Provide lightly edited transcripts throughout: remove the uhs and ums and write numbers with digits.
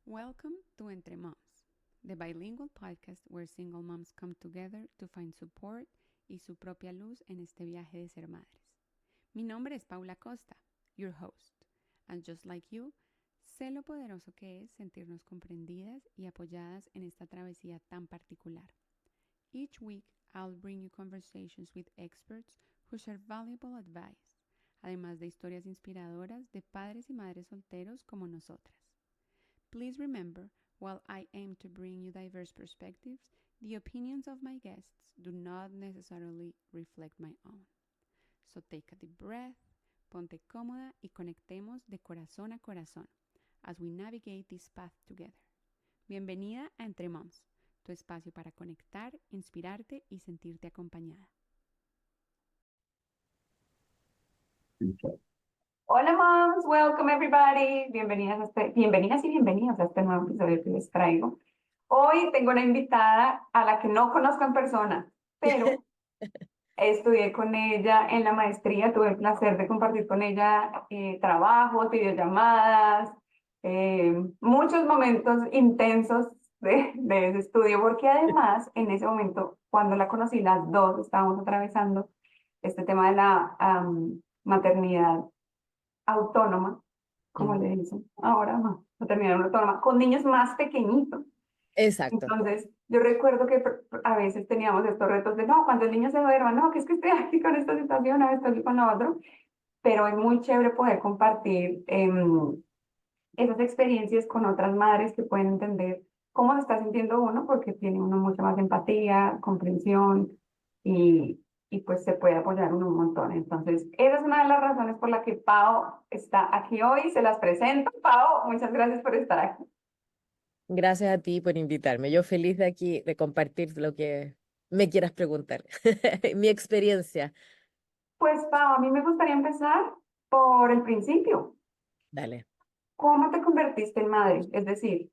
Welcome to Entre Moms, the bilingual podcast where single moms come together to find support y su propia luz en este viaje de ser madres. Mi nombre es Paula Costa, your host, and just like you, sé lo poderoso que es sentirnos comprendidas y apoyadas en esta travesía tan particular. Each week, I'll bring you conversations with experts who share valuable advice, además de historias inspiradoras de padres y madres solteros como nosotras. Please remember, while I aim to bring you diverse perspectives, the opinions of my guests do not necessarily reflect my own. So take a deep breath, ponte cómoda y conectemos de corazón a corazón as we navigate this path together. Bienvenida a Entre Moms, tu espacio para conectar, inspirarte y sentirte acompañada. Hola moms, welcome everybody. Bienvenidas y bienvenidos a este nuevo episodio que les traigo. Hoy tengo una invitada a la que no conozco en persona, pero estudié con ella en la maestría, tuve el placer de compartir con ella trabajos, videollamadas, muchos momentos intensos de ese estudio, porque además en ese momento, cuando la conocí, las dos estábamos atravesando este tema de la maternidad autónoma, como le dicen ahora, maternidad autónoma, con niños más pequeñitos. Exacto. Entonces, yo recuerdo que a veces teníamos estos retos de, no, cuando el niño se duerma, no, que es que estoy aquí con esta situación, a veces estoy aquí con la otra, pero es muy chévere poder compartir esas experiencias con otras madres que pueden entender cómo se está sintiendo uno, porque tiene uno mucha más empatía, comprensión y pues se puede apoyar uno un montón. Entonces, esa es una de las razones por la que Pau está aquí hoy. Se las presento. Pau, muchas gracias por estar aquí. Gracias a ti por invitarme. Yo feliz de aquí de compartir lo que me quieras preguntar, mi experiencia. Pues Pau, a mí me gustaría empezar por el principio. Dale. ¿Cómo te convertiste en madre? Es decir,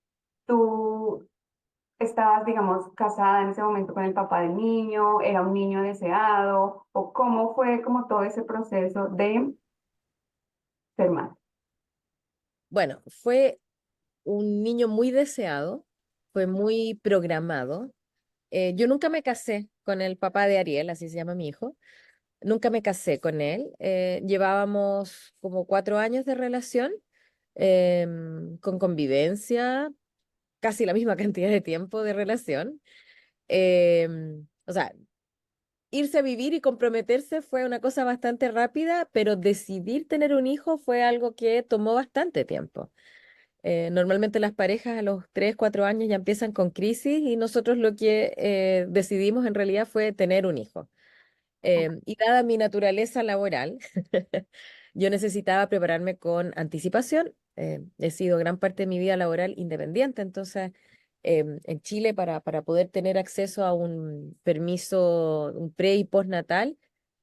tú estabas, digamos, casada en ese momento con el papá del niño, era un niño deseado, o cómo fue como todo ese proceso de ser madre. Bueno, fue un niño muy deseado, fue muy programado. Yo nunca me casé con el papá de Ariel, así se llama mi hijo. Nunca me casé con él. Llevábamos como 4 años de relación, con convivencia, casi la misma cantidad de tiempo de relación. O sea, irse a vivir y comprometerse fue una cosa bastante rápida, pero decidir tener un hijo fue algo que tomó bastante tiempo. Normalmente las parejas a los 3, 4 años ya empiezan con crisis y nosotros lo que decidimos en realidad fue tener un hijo. Y dada mi naturaleza laboral, yo necesitaba prepararme con anticipación. He sido gran parte de mi vida laboral independiente, entonces en Chile para poder tener acceso a un permiso, un pre y postnatal,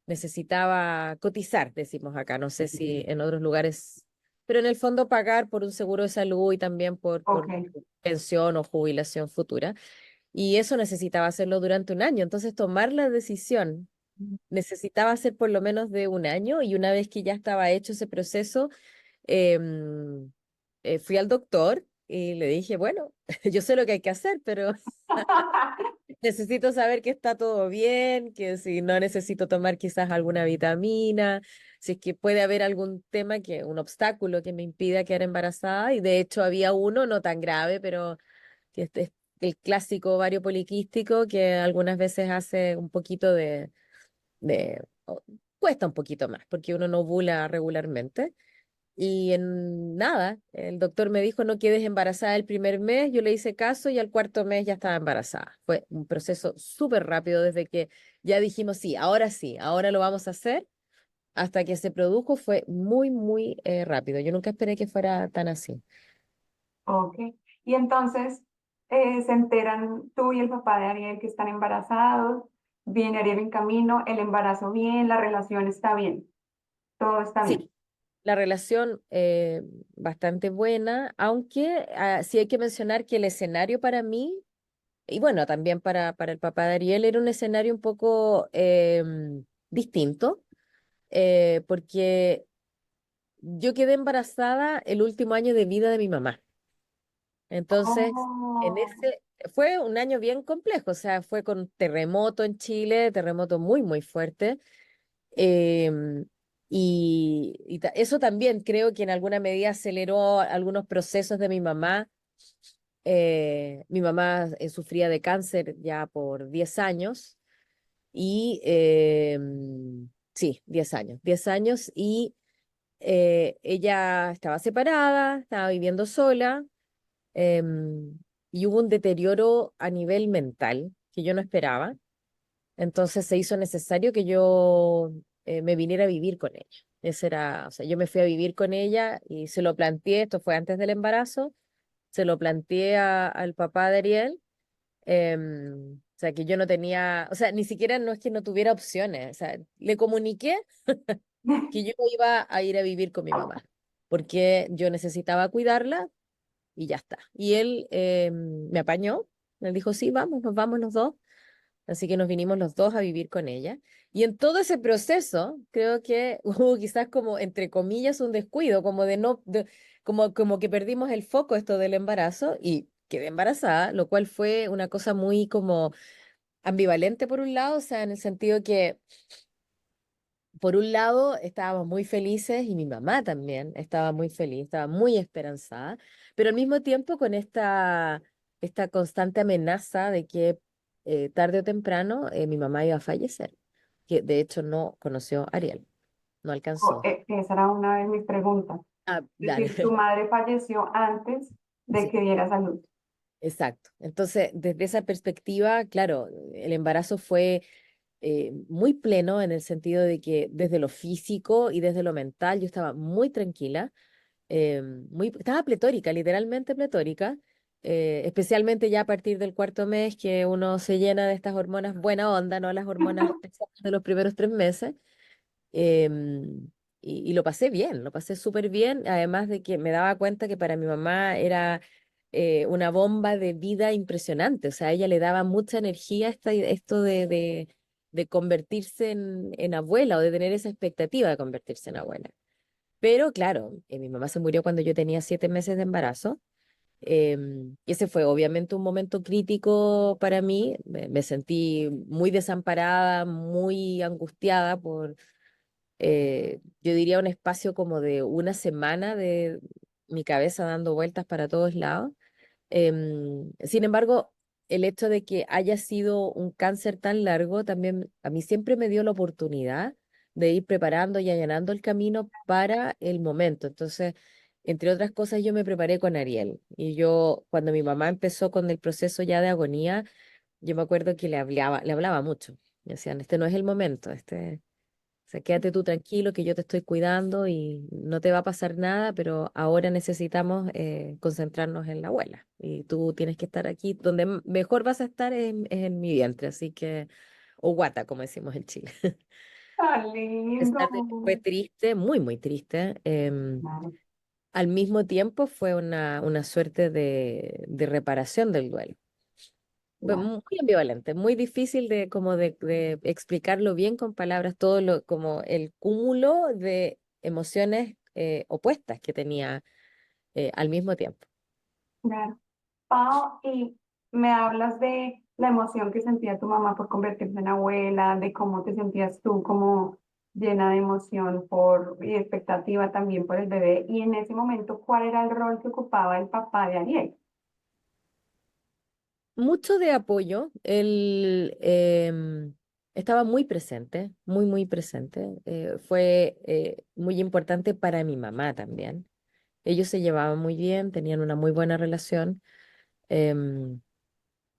necesitaba cotizar, decimos acá, no sé si en otros lugares, pero en el fondo pagar por un seguro de salud y también Ok, por pensión o jubilación futura. Y eso necesitaba hacerlo durante un año, entonces tomar la decisión necesitaba hacer por lo menos de un año y una vez que ya estaba hecho ese proceso, em, fui al doctor y le dije, bueno, yo sé lo que hay que hacer, pero necesito saber que está todo bien, que si no necesito tomar quizás alguna vitamina, si es que puede haber algún tema un obstáculo que me impida quedar embarazada. Y de hecho había uno, no tan grave, pero que este es el clásico ovario poliquístico que algunas veces hace un poquito cuesta un poquito más porque uno no ovula regularmente. Y en nada, el doctor me dijo no quedes embarazada el primer mes, yo le hice caso y al cuarto mes ya estaba embarazada. Fue un proceso súper rápido desde que ya dijimos sí, ahora lo vamos a hacer, hasta que se produjo fue muy, muy rápido. Yo nunca esperé que fuera tan así. ok. Y entonces se enteran tú y el papá de Ariel que están embarazados, viene Ariel en camino, el embarazo bien, la relación está bien, todo está bien. Sí, la relación bastante buena, aunque sí hay que mencionar que el escenario para mí, y bueno, también para el papá de Ariel, era un escenario un poco distinto, porque yo quedé embarazada el último año de vida de mi mamá. Entonces, en Oh, ese, fue un año bien complejo, o sea, fue con terremoto en Chile, terremoto muy, muy fuerte. em, Eso también creo que en alguna medida aceleró algunos procesos de mi mamá. Mi mamá sufría de cáncer ya por 10 años y sí, 10 años, 10 años y ella estaba separada, estaba viviendo sola, em, y hubo un deterioro a nivel mental que yo no esperaba. Entonces se hizo necesario que yo me viniera a vivir con ella. Ese era, o sea, yo me fui a vivir con ella y se lo planteé, esto fue antes del embarazo, se lo planteé al papá de Ariel. O sea, que yo no tenía, o sea, ni siquiera no es que no tuviera opciones, o sea, le comuniqué que yo iba a ir a vivir con mi mamá, porque yo necesitaba cuidarla y ya está. Y él me apañó, me dijo, sí, vamos, nos vamos los dos. Así que nos vinimos los dos a vivir con ella. Y en todo ese proceso, creo que hubo quizás como, entre comillas, un descuido, como de no, como que perdimos el foco esto del embarazo y quedé embarazada, lo cual fue una cosa muy como ambivalente por un lado, o sea, en el sentido que por un lado estábamos muy felices y mi mamá también estaba muy feliz, estaba muy esperanzada, pero al mismo tiempo con esta constante amenaza de que tarde o temprano mi mamá iba a fallecer, que de hecho no conoció a Ariel, no alcanzó. esa era una de mis preguntas. Ah, Es dale. decir, tu madre falleció antes de Sí, que dieras a luz. exacto. Entonces, desde esa perspectiva, claro, el embarazo fue muy pleno en el sentido de que desde lo físico y desde lo mental yo estaba muy tranquila, estaba pletórica, literalmente pletórica, especialmente ya a partir del cuarto mes que uno se llena de estas hormonas buena onda, no las hormonas pesadas de los primeros 3 meses. Y lo pasé bien, lo pasé súper bien, además de que me daba cuenta que para mi mamá era una bomba de vida impresionante, o sea, a ella le daba mucha energía esto de convertirse en abuela o de tener esa expectativa de convertirse en abuela. Pero claro, mi mamá se murió cuando yo tenía 7 meses de embarazo. Y ese fue obviamente un momento crítico para mí. Me sentí muy desamparada, muy angustiada yo diría un espacio como de una semana de mi cabeza dando vueltas para todos lados. Sin embargo, el hecho de que haya sido un cáncer tan largo también a mí siempre me dio la oportunidad de ir preparando y allanando el camino para el momento. Entonces, entre otras cosas, yo me preparé con Ariel. Y yo, cuando mi mamá empezó con el proceso ya de agonía, yo me acuerdo que le hablaba mucho. Me decían, este no es el momento, o sea, quédate tú tranquilo que yo te estoy cuidando y no te va a pasar nada, pero ahora necesitamos concentrarnos en la abuela. Y tú tienes que estar aquí, donde mejor vas a estar es en mi vientre, así que, o guata, como decimos en Chile. ¡Tan A lindo! pesar de que fue triste, muy, muy triste. Claro. Al mismo tiempo fue una suerte de reparación del duelo. Claro. Muy ambivalente, muy difícil de explicarlo bien con palabras, todo lo, como el cúmulo de emociones opuestas que tenía al mismo tiempo. Claro. Pau, y me hablas de la emoción que sentía tu mamá por convertirse en abuela, de cómo te sentías tú como llena de emoción y expectativa también por el bebé. Y en ese momento, ¿cuál era el rol que ocupaba el papá de Ariel? Mucho de apoyo, él estaba muy presente, muy, muy presente. Fue muy importante para mi mamá también. Ellos se llevaban muy bien, tenían una muy buena relación. em,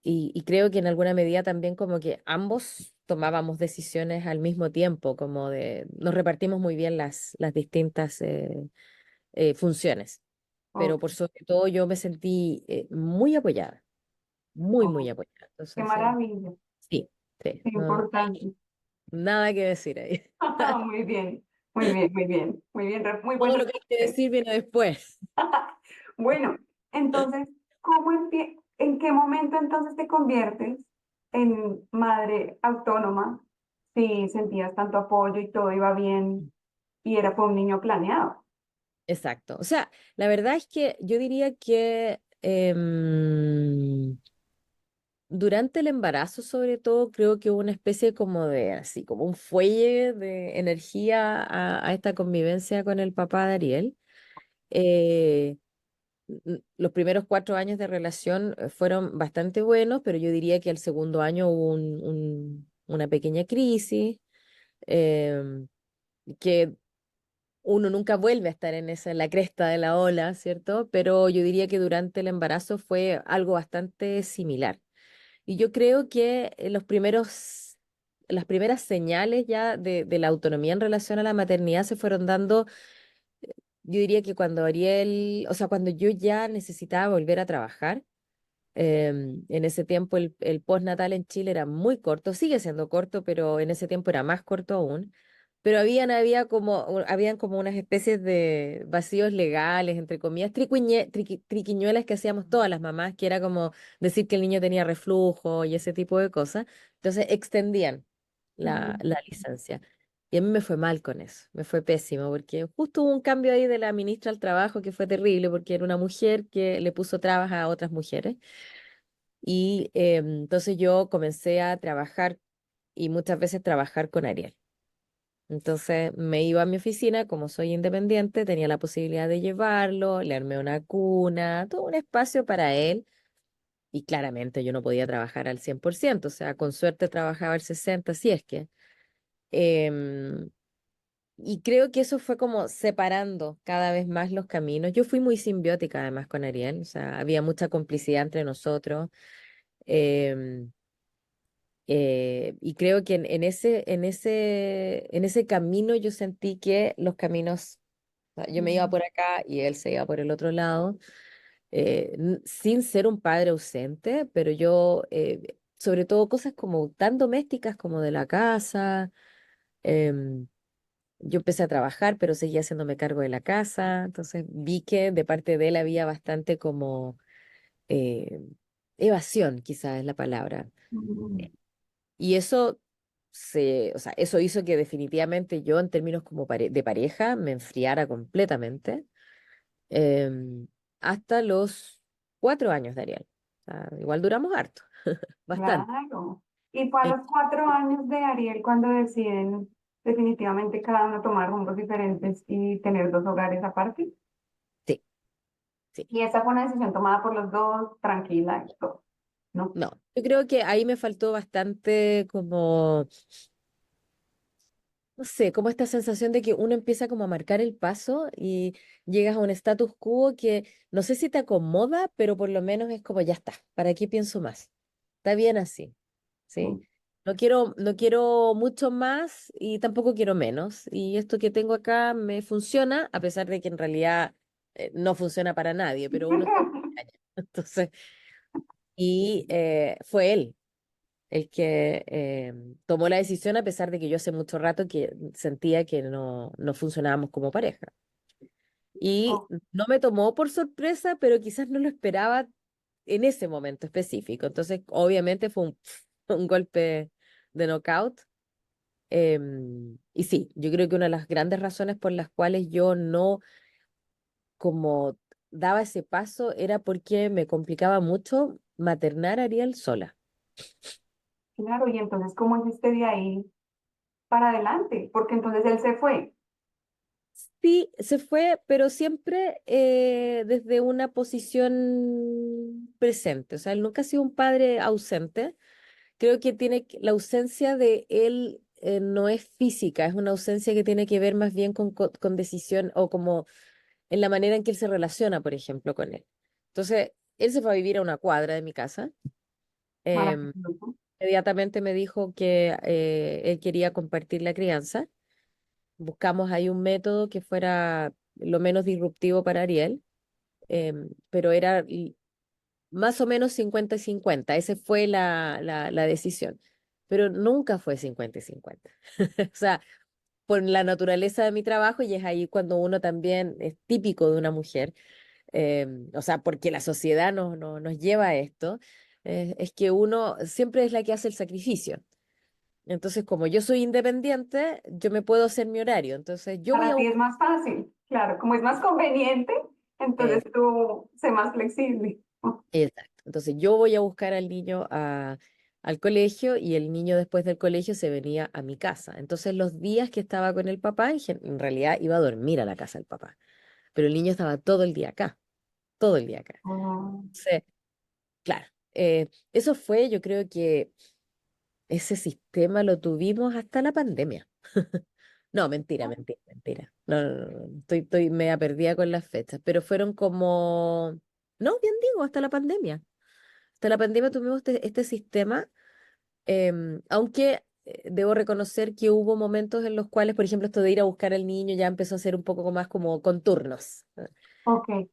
y creo que en alguna medida también como que ambos tomábamos decisiones al mismo tiempo, como nos repartimos muy bien las distintas funciones, pero Oh, por sobre todo yo me sentí muy apoyada, muy, muy oh, apoyada. qué Entonces, maravilla, sí, sí, qué no, importante. nada que decir ahí. Muy bien, muy bien, muy bien, muy bien, muy buen Todo lo que hay que reporte. decir viene después. Bueno, entonces, ¿en qué momento entonces te conviertes en madre autónoma si sentías tanto apoyo y todo iba bien y fue un niño planeado? Exacto. O sea, la verdad es que yo diría que durante el embarazo, sobre todo, creo que hubo una especie como de, así, como un fuelle de energía a esta convivencia con el papá de Ariel. Eh, los primeros 4 años de relación fueron bastante buenos, pero yo diría que el segundo año hubo una pequeña crisis, em, que uno nunca vuelve a estar en la cresta de la ola, ¿cierto? Pero yo diría que durante el embarazo fue algo bastante similar. Y yo creo que las primeras señales ya de la autonomía en relación a la maternidad se fueron dando, yo diría que cuando Ariel, o sea, cuando yo ya necesitaba volver a trabajar. En ese tiempo el postnatal en Chile era muy corto, sigue siendo corto, pero en ese tiempo era más corto aún. Pero habían como unas especies de vacíos legales, entre comillas, triquiñuelas que hacíamos todas las mamás, que era como decir que el niño tenía reflujo y ese tipo de cosas. Entonces extendían Mm. la licencia. Y a mí me fue mal con eso, me fue pésimo, porque justo hubo un cambio ahí de la ministra al trabajo que fue terrible, porque era una mujer que le puso trabas a otras mujeres. Y entonces yo comencé a trabajar y muchas veces trabajar con Ariel. Entonces me iba a mi oficina, como soy independiente, tenía la posibilidad de llevarlo, le armé una cuna, todo un espacio para él. Y claramente yo no podía trabajar al 100%, o sea, con suerte trabajaba al 60%, si es que. Em, y creo que eso fue como separando cada vez más los caminos. Yo fui muy simbiótica además con Ariel, o sea, había mucha complicidad entre nosotros. em, y creo que en ese camino yo sentí que los caminos, o sea, yo me iba Mm. por acá y él se iba por el otro lado, sin ser un padre ausente, pero yo, sobre todo cosas como tan domésticas como de la casa, em, yo empecé a trabajar, pero seguía haciéndome cargo de la casa, entonces vi que de parte de él había bastante como eh, evasión, quizás es la palabra. Mm. Y o sea, eso hizo que definitivamente yo, en términos como de pareja, me enfriara completamente, em, hasta los 4 años de Ariel. O sea, igual duramos harto, bastante. Claro. Y fue a Eh, los 4 años de Ariel cuando deciden definitivamente cada uno tomar rumbos diferentes y tener dos hogares aparte. Sí, sí. Y esa fue una decisión tomada por los dos, tranquila y todo, ¿no? No, yo creo que ahí me faltó bastante como, no sé, como esta sensación de que uno empieza como a marcar el paso y llegas a un status quo que no sé si te acomoda, pero por lo menos es como ya está, ¿para qué pienso más? Está bien así, ¿sí? Mm. No quiero mucho más y tampoco quiero menos. Y esto que tengo acá me funciona, a pesar de que en realidad no funciona para nadie, pero uno se engaña. Entonces, y fue él el que tomó la decisión, a pesar de que yo hace mucho rato que sentía que no funcionábamos como pareja. Y Oh, no me tomó por sorpresa, pero quizás no lo esperaba en ese momento específico. Entonces, obviamente fue un golpe de knockout. Y sí, yo creo que una de las grandes razones por las cuales yo no como daba ese paso era porque me complicaba mucho maternar a Ariel sola. claro, y entonces, ¿cómo hiciste de ahí para adelante? Porque entonces él se fue. Sí, se fue, pero siempre desde una posición presente. O sea, él nunca ha sido un padre ausente. Creo que la ausencia de él no es física, es una ausencia que tiene que ver más bien con decisión o como en la manera en que él se relaciona, por ejemplo, con él. Entonces, él se fue a vivir a una cuadra de mi casa. em, Maravilloso. Inmediatamente me dijo que él quería compartir la crianza. Buscamos ahí un método que fuera lo menos disruptivo para Ariel, pero era más o menos 50 y 50. Esa fue la decisión. Pero nunca fue 50 y 50. O sea, por la naturaleza de mi trabajo, y es ahí cuando uno también es típico de una mujer, o sea, porque la sociedad nos lleva a esto, es que uno siempre es la que hace el sacrificio. Entonces, como yo soy independiente, yo me puedo hacer mi horario. Entonces, yo voy Para a ti es buscar. más fácil, claro, como es más conveniente, entonces tú sé más flexible. Exacto. Entonces yo voy a buscar al niño al colegio y el niño después del colegio se venía a mi casa. Entonces los días que estaba con el papá, en realidad iba a dormir a la casa del papá, pero el niño estaba todo el día acá, todo el día acá. Oh, Entonces, claro, eso fue, yo creo que ese sistema lo tuvimos hasta la pandemia. No, mentira, mentira, mentira. No, no, no, no, estoy media perdida con las fechas, pero fueron como, no, bien digo, hasta la pandemia. Hasta la pandemia tuvimos este sistema, aunque debo reconocer que hubo momentos en los cuales, por ejemplo, esto de ir a buscar al niño ya empezó a ser un poco más como con turnos, ok.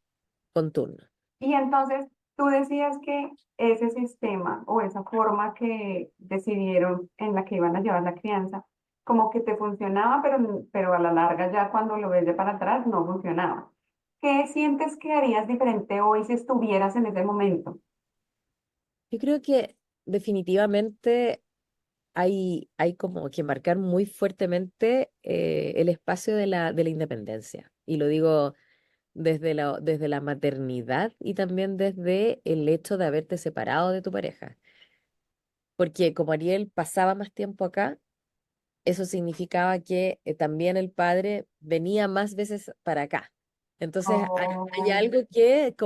con turnos. Y entonces tú decías que ese sistema o esa forma que decidieron en la que iban a llevar la crianza, como que te funcionaba, pero a la larga ya cuando lo ves de para atrás no funcionaba. ¿Qué sientes que harías diferente hoy si estuvieras en ese momento? Yo creo que definitivamente hay como que marcar muy fuertemente el espacio de la independencia. Y lo digo desde la maternidad y también desde el hecho de haberte separado de tu pareja. Porque como Ariel pasaba más tiempo acá, eso significaba que también el padre venía más veces para acá. Entonces hay Oh, algo que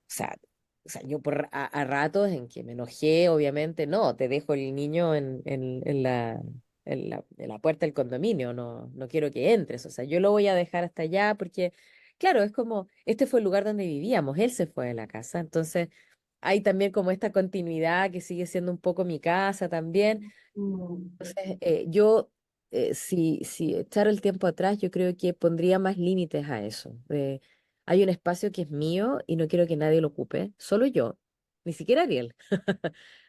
o sea, yo a ratos en que me enojé, obviamente, no, te dejo el niño en la puerta del condominio, no, no quiero que entres, o sea, yo lo voy a dejar hasta allá porque, claro, es como, este fue el lugar donde vivíamos, él se fue de la casa, entonces hay también como esta continuidad que sigue siendo un poco mi casa también. mm, Entonces, si echara el tiempo atrás, yo creo que pondría más límites a eso. Hay un espacio que es mío y no quiero que nadie lo ocupe, solo yo, ni siquiera Ariel,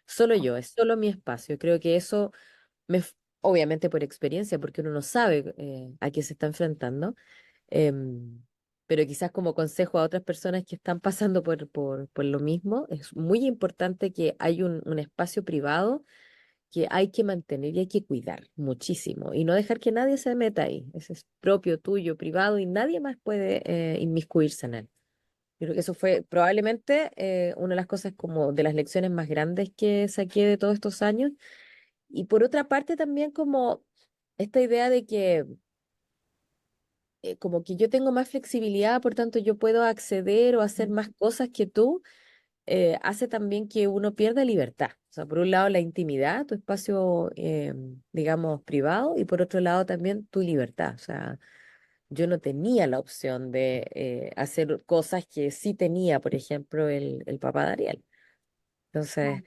solo yo, es solo mi espacio. Creo que eso, obviamente por experiencia, porque uno no sabe a qué se está enfrentando, em, pero quizás como consejo a otras personas que están pasando por lo mismo, es muy importante que hay un espacio privado que hay que mantener y hay que cuidar muchísimo y no dejar que nadie se meta ahí. Ese es propio, tuyo, privado y nadie más puede inmiscuirse en él. Yo creo que eso fue probablemente una de las cosas como de las lecciones más grandes que saqué de todos estos años. Y por otra parte también como esta idea de que como que yo tengo más flexibilidad, por tanto yo puedo acceder o hacer más cosas que tú hace también que uno pierda libertad. O sea, por un lado la intimidad, tu espacio, digamos, privado, y por otro lado también tu libertad. O sea, yo no tenía la opción de hacer cosas que sí tenía, por ejemplo, el papá de Ariel. Entonces,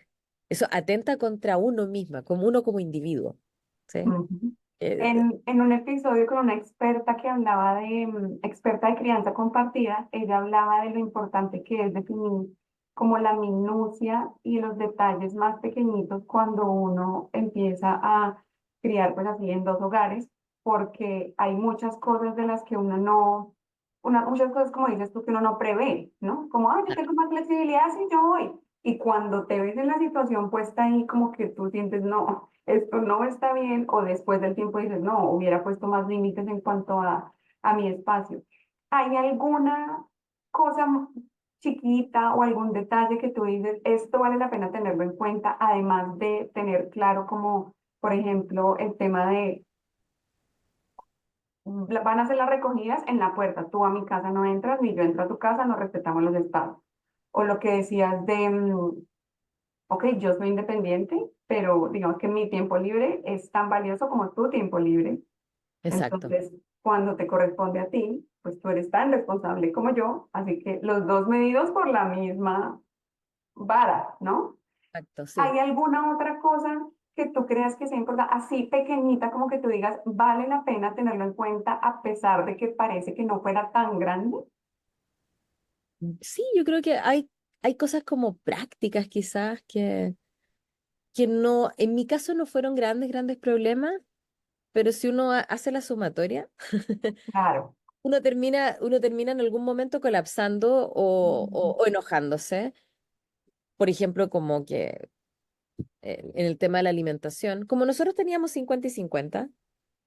eso atenta contra uno misma, como uno como individuo. ¿Sí? ujú. Eh, En un episodio con una experta que hablaba de, experta de crianza compartida, ella hablaba de lo importante que es definir como la minucia y los detalles más pequeñitos cuando uno empieza a criar pues así en dos hogares, porque hay muchas cosas de las que uno no, muchas cosas como dices tú que uno no prevé, ¿no? Como, ay, yo tengo más flexibilidad si yo voy. Y cuando te ves en la situación puesta ahí, como que tú sientes, no, esto no está bien, o después del tiempo dices, no, hubiera puesto más límites en cuanto a mi espacio. ¿Hay alguna cosa chiquita o algún detalle que tú dices, esto vale la pena tenerlo en cuenta, además de tener claro como, por ejemplo, el tema de, van a hacer las recogidas en la puerta, tú a mi casa no entras, ni yo entro a tu casa, no respetamos los espacios? O lo que decías de, ok, yo soy independiente, pero digamos que mi tiempo libre es tan valioso como tu tiempo libre. exacto, Entonces, cuando te corresponde a ti, pues tú eres tan responsable como yo, así que los dos medidos por la misma vara, ¿no? exacto, sí. ¿Hay alguna otra cosa que tú creas que sea importante, así pequeñita como que tú digas, vale la pena tenerlo en cuenta a pesar de que parece que no fuera tan grande? Sí, yo creo que hay cosas como prácticas quizás que no, en mi caso no fueron grandes problemas, pero si uno hace la sumatoria, Claro. uno termina en algún momento colapsando o enojándose. Por ejemplo, como que en el tema de la alimentación, como nosotros teníamos 50 y 50,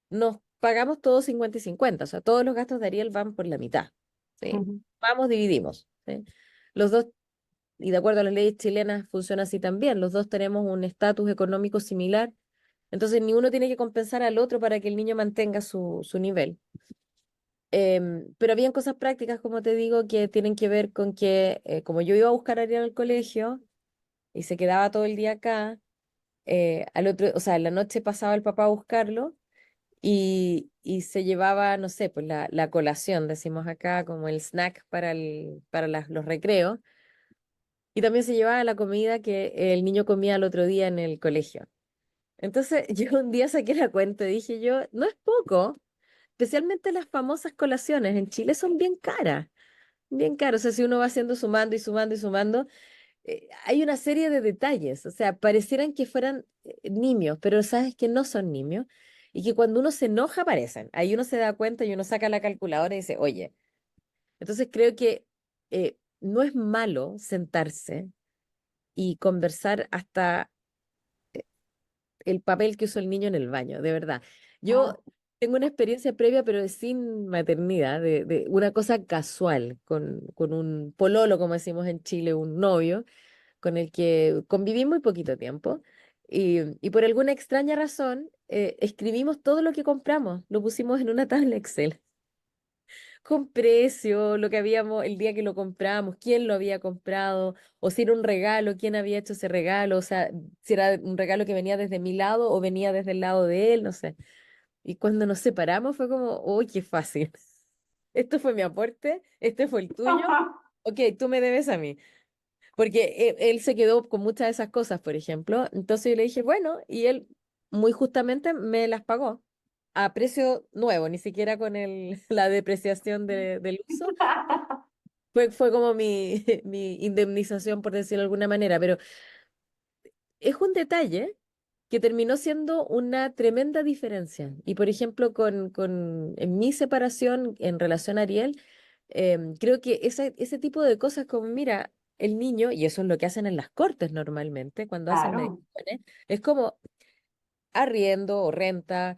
nos pagamos todos 50 y 50, o sea, todos los gastos de Ariel van por la mitad, ¿sí? Ujú, Vamos, dividimos, ¿sí? los dos, y de acuerdo a las leyes chilenas funciona así también, los dos tenemos un estatus económico similar, entonces ni uno tiene que compensar al otro para que el niño mantenga su nivel. Pero habían cosas prácticas, como te digo, que tienen que ver con que, como yo iba a buscar a Ariel al colegio y se quedaba todo el día acá, al otro, o sea, en la noche pasaba el papá a buscarlo y se llevaba, no sé, pues la colación, decimos acá, como el snack para los recreos, y también se llevaba la comida que el niño comía el otro día en el colegio. Entonces yo un día saqué la cuenta y dije yo, no es poco, especialmente las famosas colaciones en Chile son bien caras. Bien caras, o sea, si uno va haciendo sumando y sumando y sumando, hay una serie de detalles, o sea, parecieran que fueran nimios, pero sabes que no son nimios y que cuando uno se enoja aparecen. Ahí uno se da cuenta y uno saca la calculadora y dice, oye, entonces creo que no es malo sentarse y conversar hasta el papel que usó el niño en el baño, de verdad. Ah, Yo tengo una experiencia previa, pero sin maternidad, de una cosa casual, con un pololo, como decimos en Chile, un novio con el que conviví muy poquito tiempo y por alguna extraña razón escribimos todo lo que compramos, lo pusimos en una tabla Excel, con precio, lo que habíamos el día que lo compramos, quién lo había comprado, o si era un regalo, quién había hecho ese regalo, o sea, si era un regalo que venía desde mi lado o venía desde el lado de él, no sé. Y cuando nos separamos fue como, uy, qué fácil. Esto fue mi aporte, este fue el tuyo, ok, tú me debes a mí. Porque él se quedó con muchas de esas cosas, por ejemplo. Entonces yo le dije, bueno, y él muy justamente me las pagó a precio nuevo, ni siquiera con la depreciación del uso. Fue como mi, mi indemnización, por decirlo de alguna manera, pero es un detalle que terminó siendo una tremenda diferencia. Y por ejemplo, en mi separación en relación a Ariel, creo que ese tipo de cosas como, mira, el niño, y eso es lo que hacen en las cortes normalmente, cuando hacen claro, mediaciones, es como arriendo o renta,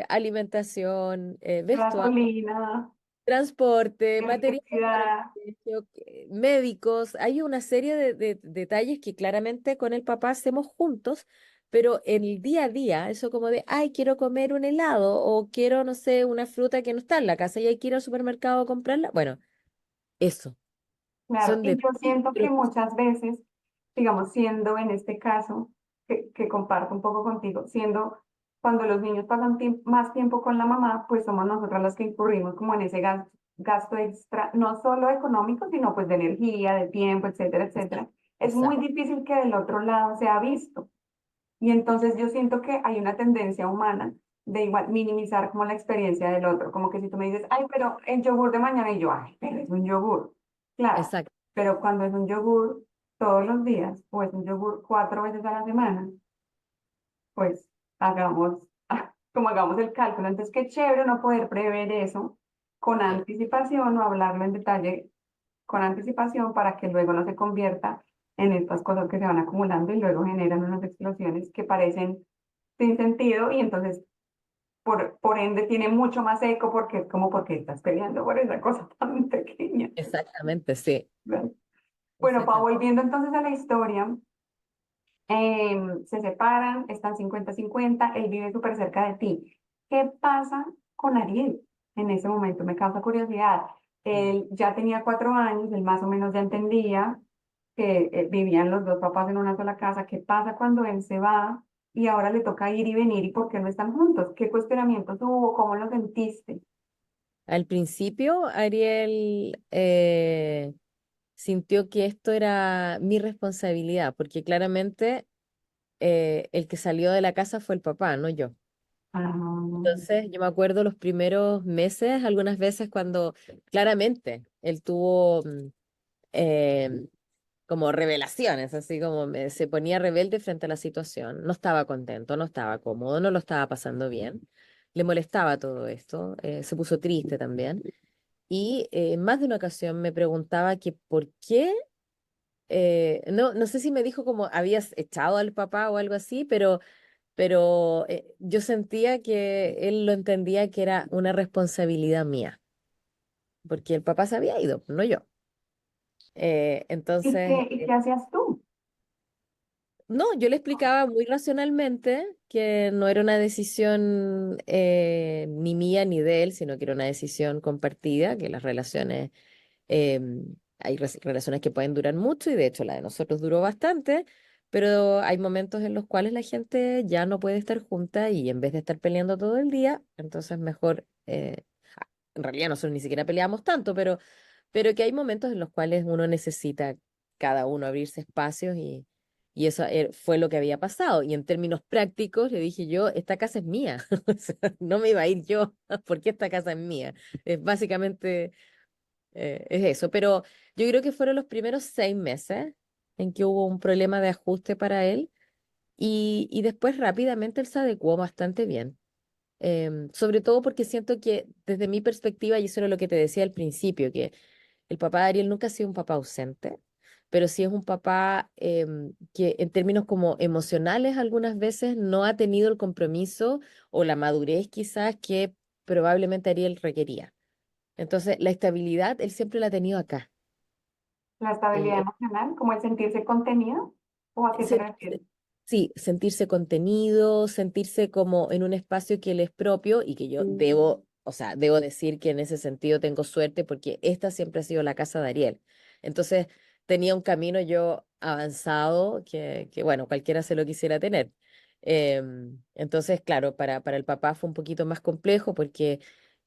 alimentación, vestuario, gasolina, transporte, materiales para el electricidad, colegio, médicos. Hay una serie de detalles que claramente con el papá hacemos juntos, pero en el día a día, eso como de, ay, quiero comer un helado o quiero, no sé, una fruta que no está en la casa y hay que ir al supermercado a comprarla. Bueno, eso, claro. son Y yo detalles, siento que pero muchas veces, digamos, siendo en este caso, que comparto un poco contigo, siendo cuando los niños pasan más tiempo con la mamá, pues somos nosotras las que incurrimos como en ese gasto extra, no solo económico, sino pues de energía, de tiempo, etcétera, etcétera. exacto, Es muy exacto. difícil que del otro lado sea visto. Y entonces yo siento que hay una tendencia humana de igual minimizar como la experiencia del otro, como que si tú me dices, ay, pero el yogur de mañana y yo, ay, pero es un yogur. Claro, Exacto. pero cuando es un yogur todos los días o es un yogur 4 veces a la semana, pues hagamos, como hagamos el cálculo. Entonces, qué chévere no poder prever eso con Sí. anticipación o hablarlo en detalle con anticipación para que luego no se convierta en estas cosas que se van acumulando y luego generan unas explosiones que parecen sin sentido y entonces por ende tiene mucho más eco porque es como porque estás peleando por esa cosa tan pequeña. Exactamente, sí. ¿Verdad? Bueno, Pau, Exactamente. volviendo entonces a la historia, se separan, están 50-50, él vive súper cerca de ti. ¿Qué pasa con Ariel en ese momento? Me causa curiosidad. Mm. Él ya tenía 4 años, él más o menos ya entendía que vivían los dos papás en una sola casa. ¿Qué pasa cuando él se va y ahora le toca ir y venir y por qué no están juntos? ¿Qué cuestionamientos hubo? ¿Cómo lo sentiste? Al principio, Ariel sintió que esto era mi responsabilidad, porque claramente el que salió de la casa fue el papá, no yo. Ah, Entonces, yo me acuerdo los primeros meses, algunas veces cuando claramente él tuvo eh, como revelaciones, así como se ponía rebelde frente a la situación, no estaba contento, no estaba cómodo, no lo estaba pasando bien, le molestaba todo esto, se puso triste también. Y en más de una ocasión me preguntaba que por qué, no sé si me dijo como habías echado al papá o algo así, pero yo sentía que él lo entendía que era una responsabilidad mía, porque el papá se había ido, no yo. Entonces, y qué hacías tú? no, yo le explicaba muy racionalmente que no era una decisión ni mía ni de él, sino que era una decisión compartida, que las relaciones, hay relaciones que pueden durar mucho y de hecho la de nosotros duró bastante, pero hay momentos en los cuales la gente ya no puede estar junta y en vez de estar peleando todo el día, entonces mejor, en realidad nosotros ni siquiera peleamos tanto, pero que hay momentos en los cuales uno necesita cada uno abrirse espacios y eso fue lo que había pasado. Y en términos prácticos le dije yo, esta casa es mía, o sea, no me iba a ir yo, porque esta casa es mía. Es básicamente es eso, pero yo creo que fueron los primeros 6 meses en que hubo un problema de ajuste para él y después rápidamente él se adecuó bastante bien. Sobre todo porque siento que desde mi perspectiva, y eso era lo que te decía al principio, que el papá de Ariel nunca ha sido un papá ausente, pero sí es un papá que en términos como emocionales algunas veces no ha tenido el compromiso o la madurez quizás que probablemente Ariel requería. Entonces, la estabilidad él siempre la ha tenido acá. La estabilidad Eh, emocional, como el sentirse contenido, ¿o a qué te sen- refieres? sí, sentirse contenido, sentirse como en un espacio que le es propio y que yo debo, o sea, debo decir que en ese sentido tengo suerte porque esta siempre ha sido la casa de Ariel. Entonces, tenía un camino yo avanzado que bueno, cualquiera se lo quisiera tener. Entonces, claro, para el papá fue un poquito más complejo porque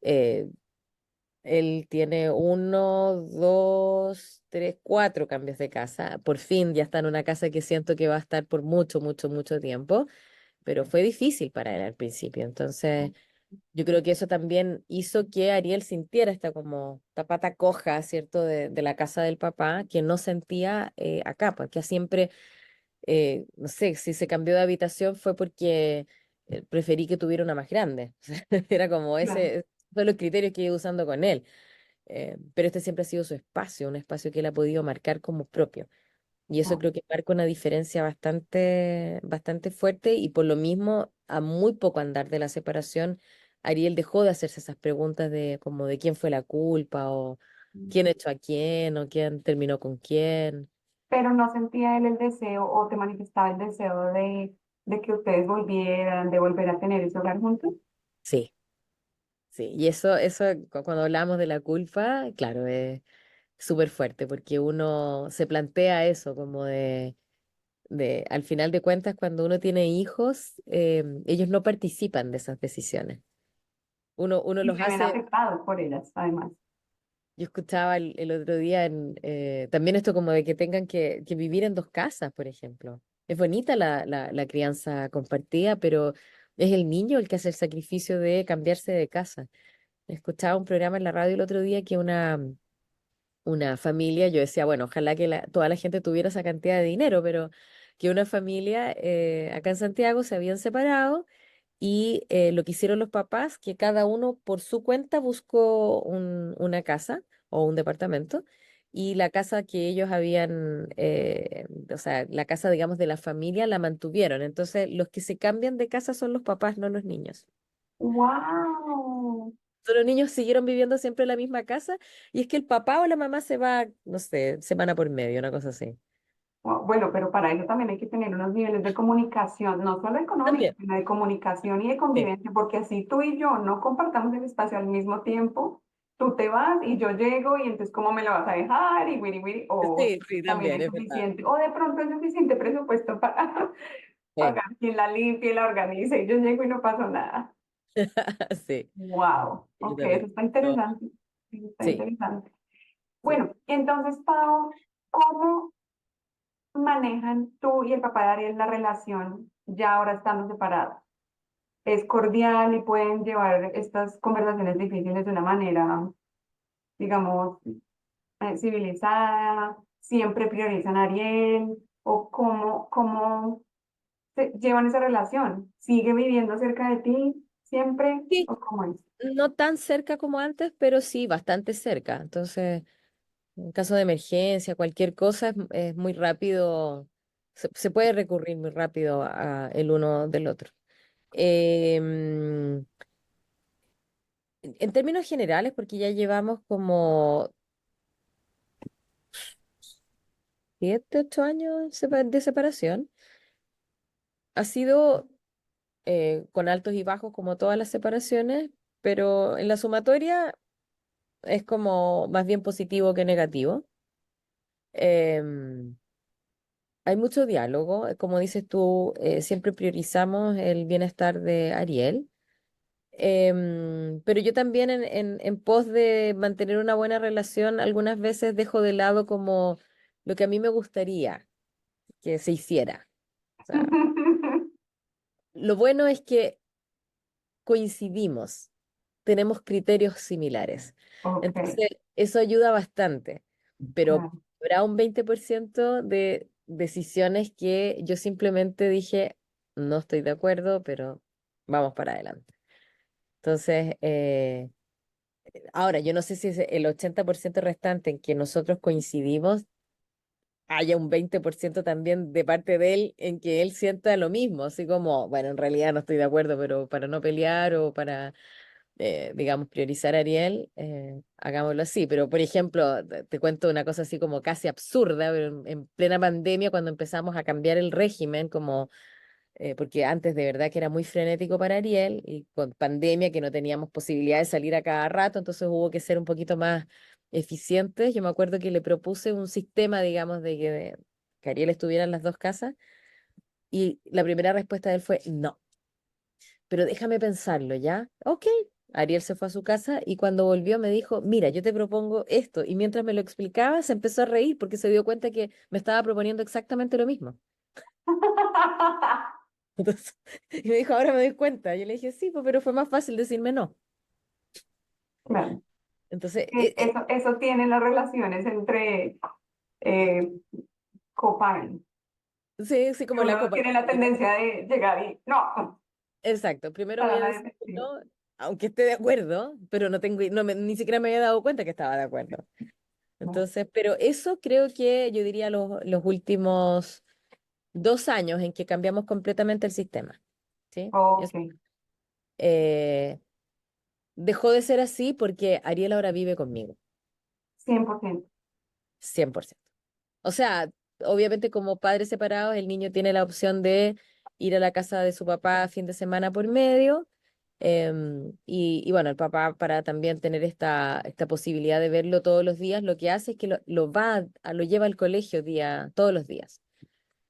eh, él tiene uno, dos, tres, cuatro cambios de casa. Por fin ya está en una casa que siento que va a estar por mucho, mucho, mucho tiempo, pero fue difícil para él al principio. Entonces, yo creo que eso también hizo que Ariel sintiera esta como esta pata coja, ¿cierto? De la casa del papá, que no sentía acá, porque siempre, no sé, si se cambió de habitación fue porque preferí que tuviera una más grande. Era como Claro. ese, son los criterios que iba usando con él. Pero este siempre ha sido su espacio, un espacio que él ha podido marcar como propio. Y eso No. creo que marca una diferencia bastante, bastante fuerte y por lo mismo, a muy poco andar de la separación, Ariel dejó de hacerse esas preguntas de como de quién fue la culpa o quién echó a quién o quién terminó con quién. Pero no sentía él el deseo o te manifestaba el deseo de que ustedes volvieran, de volver a tener ese hogar juntos. Sí, sí. Y eso cuando hablamos de la culpa, claro, es súper fuerte porque uno se plantea eso como al final de cuentas, cuando uno tiene hijos, ellos no participan de esas decisiones. Uno Y los se ven hace, afectados por ellas, además. yo escuchaba el otro día también esto como de que tengan que vivir en dos casas, por ejemplo. Es bonita la crianza compartida, pero es el niño el que hace el sacrificio de cambiarse de casa. Escuchaba un programa en la radio el otro día que una familia, yo decía, bueno, ojalá que toda la gente tuviera esa cantidad de dinero, pero que una familia acá en Santiago se habían separado y lo que hicieron los papás, que cada uno por su cuenta buscó una casa o un departamento y la casa que ellos habían, o sea, la casa, digamos, de la familia la mantuvieron. Entonces, los que se cambian de casa son los papás, no los niños. ¡Wow! Todos los niños siguieron viviendo siempre en la misma casa y es que el papá o la mamá se va, no sé, semana por medio, una cosa así. Bueno, pero para eso también hay que tener unos niveles de comunicación, no solo económicos, También. sino de comunicación y de Sí, convivencia, porque así tú y yo no compartamos el espacio al mismo tiempo, tú te vas y yo llego y entonces ¿cómo me lo vas a dejar? Y wiri wiri, o sí, sí, también también, hay es verdad. suficiente, o de pronto hay suficiente presupuesto para Sí, pagar quien la limpie y la organice y yo llego y no pasó nada. sí, Wow, yo ok, también. eso está No, interesante. Eso está sí, interesante. sí. Bueno, entonces, Pau, ¿cómo manejan tú y el papá de Ariel la relación ya ahora estando separados? ¿Es cordial y pueden llevar estas conversaciones difíciles de una manera, digamos, civilizada? ¿Siempre priorizan a Ariel? ¿O cómo se llevan esa relación? ¿Sigue viviendo cerca de ti siempre? Sí, ¿O cómo es? no tan cerca como antes, pero sí bastante cerca. Entonces, en caso de emergencia, cualquier cosa, es muy rápido, se puede recurrir muy rápido a el uno del otro. Em, en términos generales, porque ya llevamos como 7, 8 años de separación. Ha sido con altos y bajos como todas las separaciones, pero en la sumatoria es como más bien positivo que negativo. Em, Hay mucho diálogo, como dices tú, siempre priorizamos el bienestar de Ariel. Pero yo también en pos de mantener una buena relación, algunas veces dejo de lado como lo que a mí me gustaría que se hiciera. O sea, lo bueno es que coincidimos, tenemos criterios similares. Ok, Entonces, eso ayuda bastante, pero claro. habrá un 20% de decisiones que yo simplemente dije, no estoy de acuerdo, pero vamos para adelante. Entonces, ahora, yo no sé si es el 80% restante en que nosotros coincidimos, haya un 20% también de parte de él en que él sienta lo mismo, así como, bueno, en realidad no estoy de acuerdo, pero para no pelear o para, digamos, priorizar a Ariel, hagámoslo así. Pero, por ejemplo, te cuento una cosa así como casi absurda, pero en plena pandemia, cuando empezamos a cambiar el régimen, como porque antes de verdad que era muy frenético para Ariel y con pandemia que no teníamos posibilidad de salir a cada rato, entonces hubo que ser un poquito más eficientes. Yo me acuerdo que le propuse un sistema, digamos, que Ariel estuviera en las dos casas y la primera respuesta de él fue no, pero déjame pensarlo, ¿ya? Ok. Ariel se fue a su casa y cuando volvió me dijo, mira, yo te propongo esto. Y mientras me lo explicaba, se empezó a reír porque se dio cuenta que me estaba proponiendo exactamente lo mismo. Entonces, y me dijo, ahora me doy cuenta. Yo le dije, sí, pues, pero fue más fácil decirme no. Claro. Entonces, Eso tienen las relaciones entre eh, copares. sí, sí, Que como la uno copa. tiene la Primero, tendencia de llegar y no, exacto, primero voy para a la decir que defensiva. no, aunque esté de acuerdo, pero no tengo, ni siquiera me había dado cuenta que estaba de acuerdo. No. Entonces, pero eso creo que yo diría los últimos 2 años en que cambiamos completamente el sistema, ¿sí? Ok, Eh, Dejó de ser así porque Ariel ahora vive conmigo, 100%. 100%. O sea, obviamente como padres separados, el niño tiene la opción de ir a la casa de su papá fin de semana por medio. Y bueno, el papá para también tener esta posibilidad de verlo todos los días, lo que hace es que lo lleva al colegio todos los días.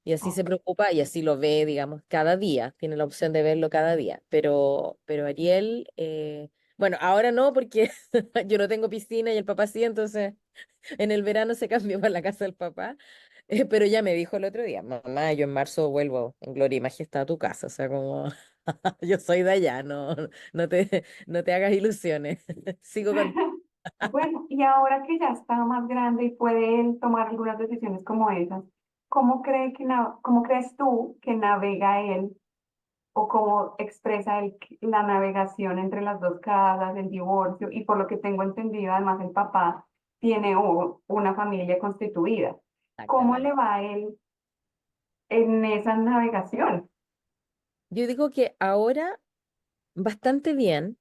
Y así se Ok. preocupa y así lo ve, digamos, cada día. Tiene la opción de verlo cada día. Pero Ariel, bueno, ahora no porque yo no tengo piscina y el papá sí, entonces en el verano se cambió para la casa del papá. Pero ya me dijo el otro día, mamá, yo en marzo vuelvo en gloria y majestad a tu casa. O sea, como yo soy de allá, no te hagas ilusiones. Sigo con... Bueno, y ahora que ya está más grande y puede él tomar algunas decisiones como esas, ¿cómo cómo crees tú que navega él o cómo expresa él la navegación entre las dos casas, el divorcio? Y por lo que tengo entendido, además el papá tiene una familia constituida. ¿Cómo le Exactamente. va a él en esa navegación? Yo digo que ahora bastante bien,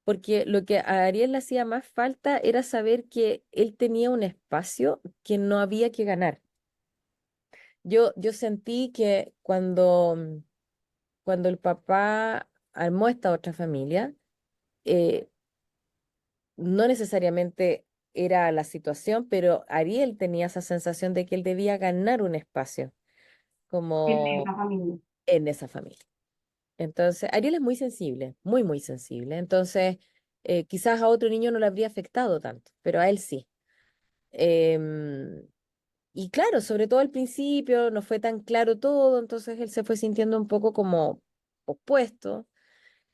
porque lo que a Ariel le hacía más falta era saber que él tenía un espacio que no había que ganar. Yo sentí que cuando el papá armó esta otra familia, eh, no necesariamente era la situación, pero Ariel tenía esa sensación de que él debía ganar un espacio En como esa familia. en esa familia. Entonces, Ariel es muy sensible, muy, muy sensible. Entonces, quizás a otro niño no le habría afectado tanto, pero a él sí. Em, y claro, sobre todo al principio no fue tan claro todo, entonces él se fue sintiendo un poco como opuesto.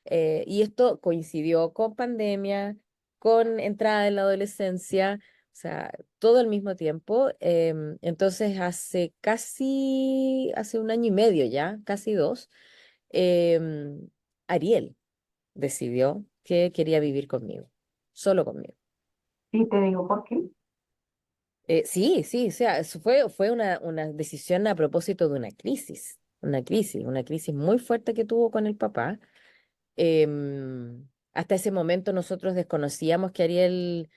Y esto coincidió con pandemia, con entrada en la adolescencia, o sea, todo al mismo tiempo. Entonces, hace 1 año y medio ya, casi dos, em, Ariel decidió que quería vivir conmigo, solo conmigo. Y te digo por qué. Sí, sí, o sea, eso fue una decisión a propósito de una crisis muy fuerte que tuvo con el papá. Hasta ese momento nosotros desconocíamos que Ariel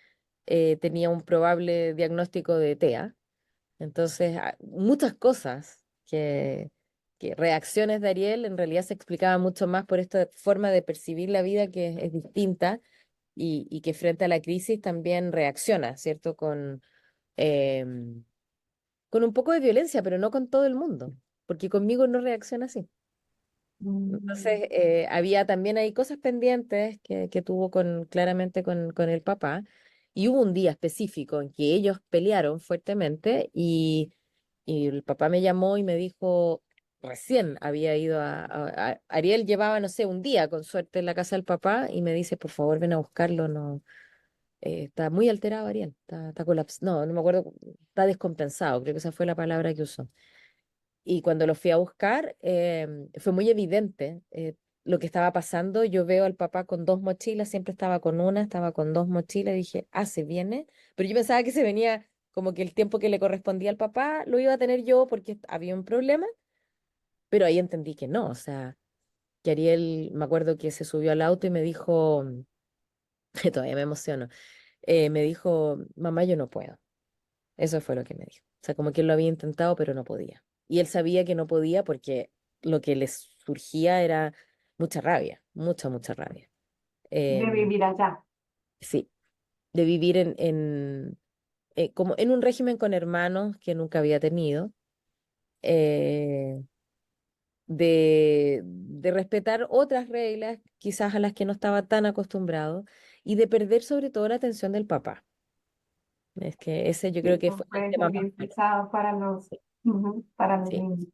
tenía un probable diagnóstico de TEA. Entonces, muchas cosas que reacciones de Ariel en realidad se explicaban mucho más por esta forma de percibir la vida que es distinta y que frente a la crisis también reacciona, ¿cierto? Em, con un poco de violencia, pero no con todo el mundo, porque conmigo no reacciona así. Mm. Entonces, había también ahí cosas pendientes que tuvo claramente con el papá. Y hubo un día específico en que ellos pelearon fuertemente y el papá me llamó y me dijo, recién había ido Ariel llevaba, no sé, un día con suerte en la casa del papá y me dice, por favor, ven a buscarlo, no, está muy alterado Ariel, está colapsado, no me acuerdo, está descompensado, creo que esa fue la palabra que usó. Y cuando lo fui a buscar, fue muy evidente lo que estaba pasando. Yo veo al papá con dos mochilas, siempre estaba con una, estaba con dos mochilas. Dije, se viene. Pero yo pensaba que se venía como que el tiempo que le correspondía al papá lo iba a tener yo porque había un problema. Pero ahí entendí que no. O sea, que Ariel, me acuerdo que se subió al auto y me dijo, todavía me emociono, me dijo, mamá, yo no puedo. Eso fue lo que me dijo. O sea, como que él lo había intentado, pero no podía. Y él sabía que no podía porque lo que les surgía era mucha rabia, mucha rabia. De Em, vivir allá. sí, de vivir como en un régimen con hermanos que nunca había tenido, eh, de respetar otras reglas, quizás a las que no estaba tan acostumbrado, y de perder sobre todo la atención del papá. Es que ese yo creo que Eso fue el puede ser tema más bien fuerte. pesado para ujú, para los Sí. niños.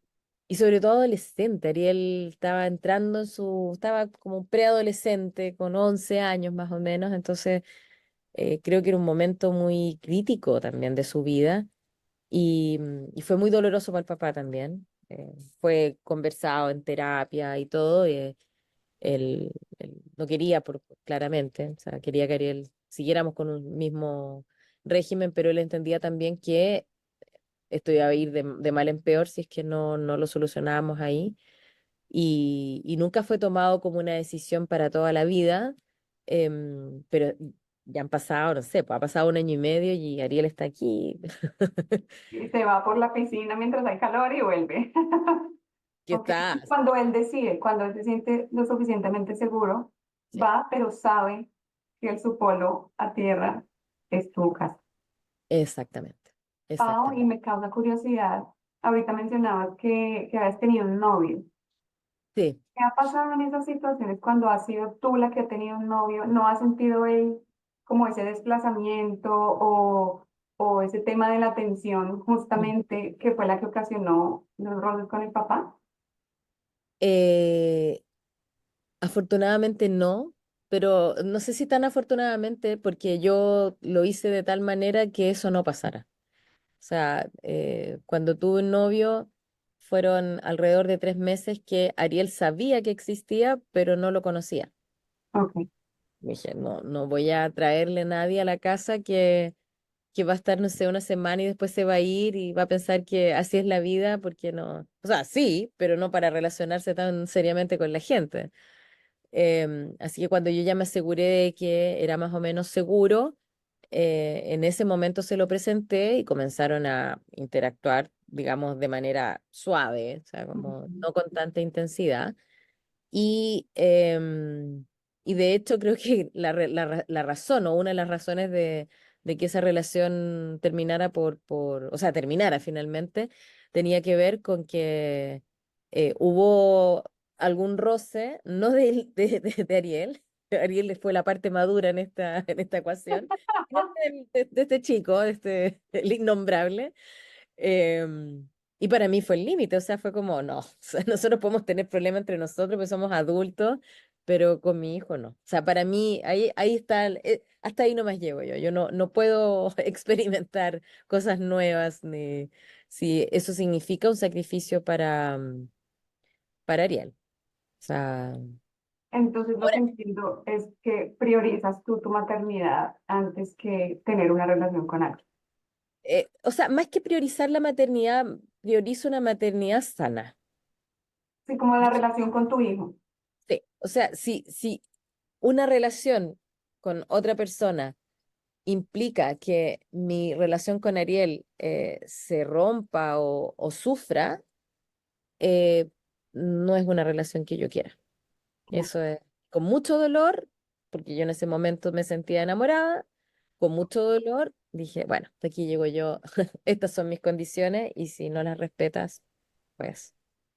Y sobre todo adolescente. Ariel estaba entrando estaba como preadolescente, con 11 años más o menos, entonces creo que era un momento muy crítico también de su vida y fue muy doloroso para el papá también. Fue conversado en terapia y todo, y él no quería, claramente, o sea, quería que Ariel siguiéramos con un mismo régimen, pero él entendía también que esto iba a ir de mal en peor si es que no lo solucionábamos ahí y nunca fue tomado como una decisión para toda la vida, pero ya han pasado, no sé, pues ha pasado un año y medio y Ariel está aquí, Y se va por la piscina mientras hay calor y vuelve. que Ok. está, Cuando él decide, cuando él se siente lo suficientemente seguro, sí, va, pero sabe que su polo a tierra es tu casa. exactamente, Pau, y exactamente. me causa curiosidad, ahorita mencionabas que habías tenido un novio. Sí. ¿Qué ha pasado en esas situaciones cuando has sido tú la que ha tenido un novio? ¿No ha sentido él como ese desplazamiento o ese tema de la tensión Mm. justamente que fue la que ocasionó los roles con el papá? Eh, Afortunadamente no, pero no sé si tan afortunadamente porque yo lo hice de tal manera que eso no pasara. O sea, cuando tuve un novio, fueron alrededor de 3 meses que Ariel sabía que existía, pero no lo conocía. Ok. Dije, no voy a traerle nadie a la casa que va a estar, no sé, una semana y después se va a ir y va a pensar que así es la vida, porque no. O sea, sí, pero no para relacionarse tan seriamente con la gente. Así que cuando yo ya me aseguré de que era más o menos seguro, en ese momento se lo presenté y comenzaron a interactuar, digamos, de manera suave, o sea, como Ujú. no con tanta intensidad. Y, y de hecho creo que la razón o una de las razones de que esa relación terminara o sea, terminara finalmente, tenía que ver con que hubo algún roce, no de Ariel. Ariel fue la parte madura en esta ecuación, sino de este chico, el innombrable. Y para mí fue el límite, o sea, fue como, no, o sea, nosotros podemos tener problemas entre nosotros, pues somos adultos, pero con mi hijo no. O sea, para mí, ahí está, hasta ahí nomás llego yo. Yo no puedo experimentar cosas nuevas, ni si eso significa un sacrificio para Ariel. O sea, Entonces lo que ahora, entiendo es que priorizas tú tu maternidad antes que tener una relación con alguien. o sea, más que priorizar la maternidad, priorizo una maternidad sana. Así como la relación con tu hijo. Sí, o sea, si una relación con otra persona implica que mi relación con Ariel se rompa o sufra, eh, no es una relación que yo quiera. Ya. Eso es con mucho dolor, porque yo en ese momento me sentía enamorada, con mucho dolor, dije, bueno, de aquí llego yo, estas son mis condiciones y si no las respetas, pues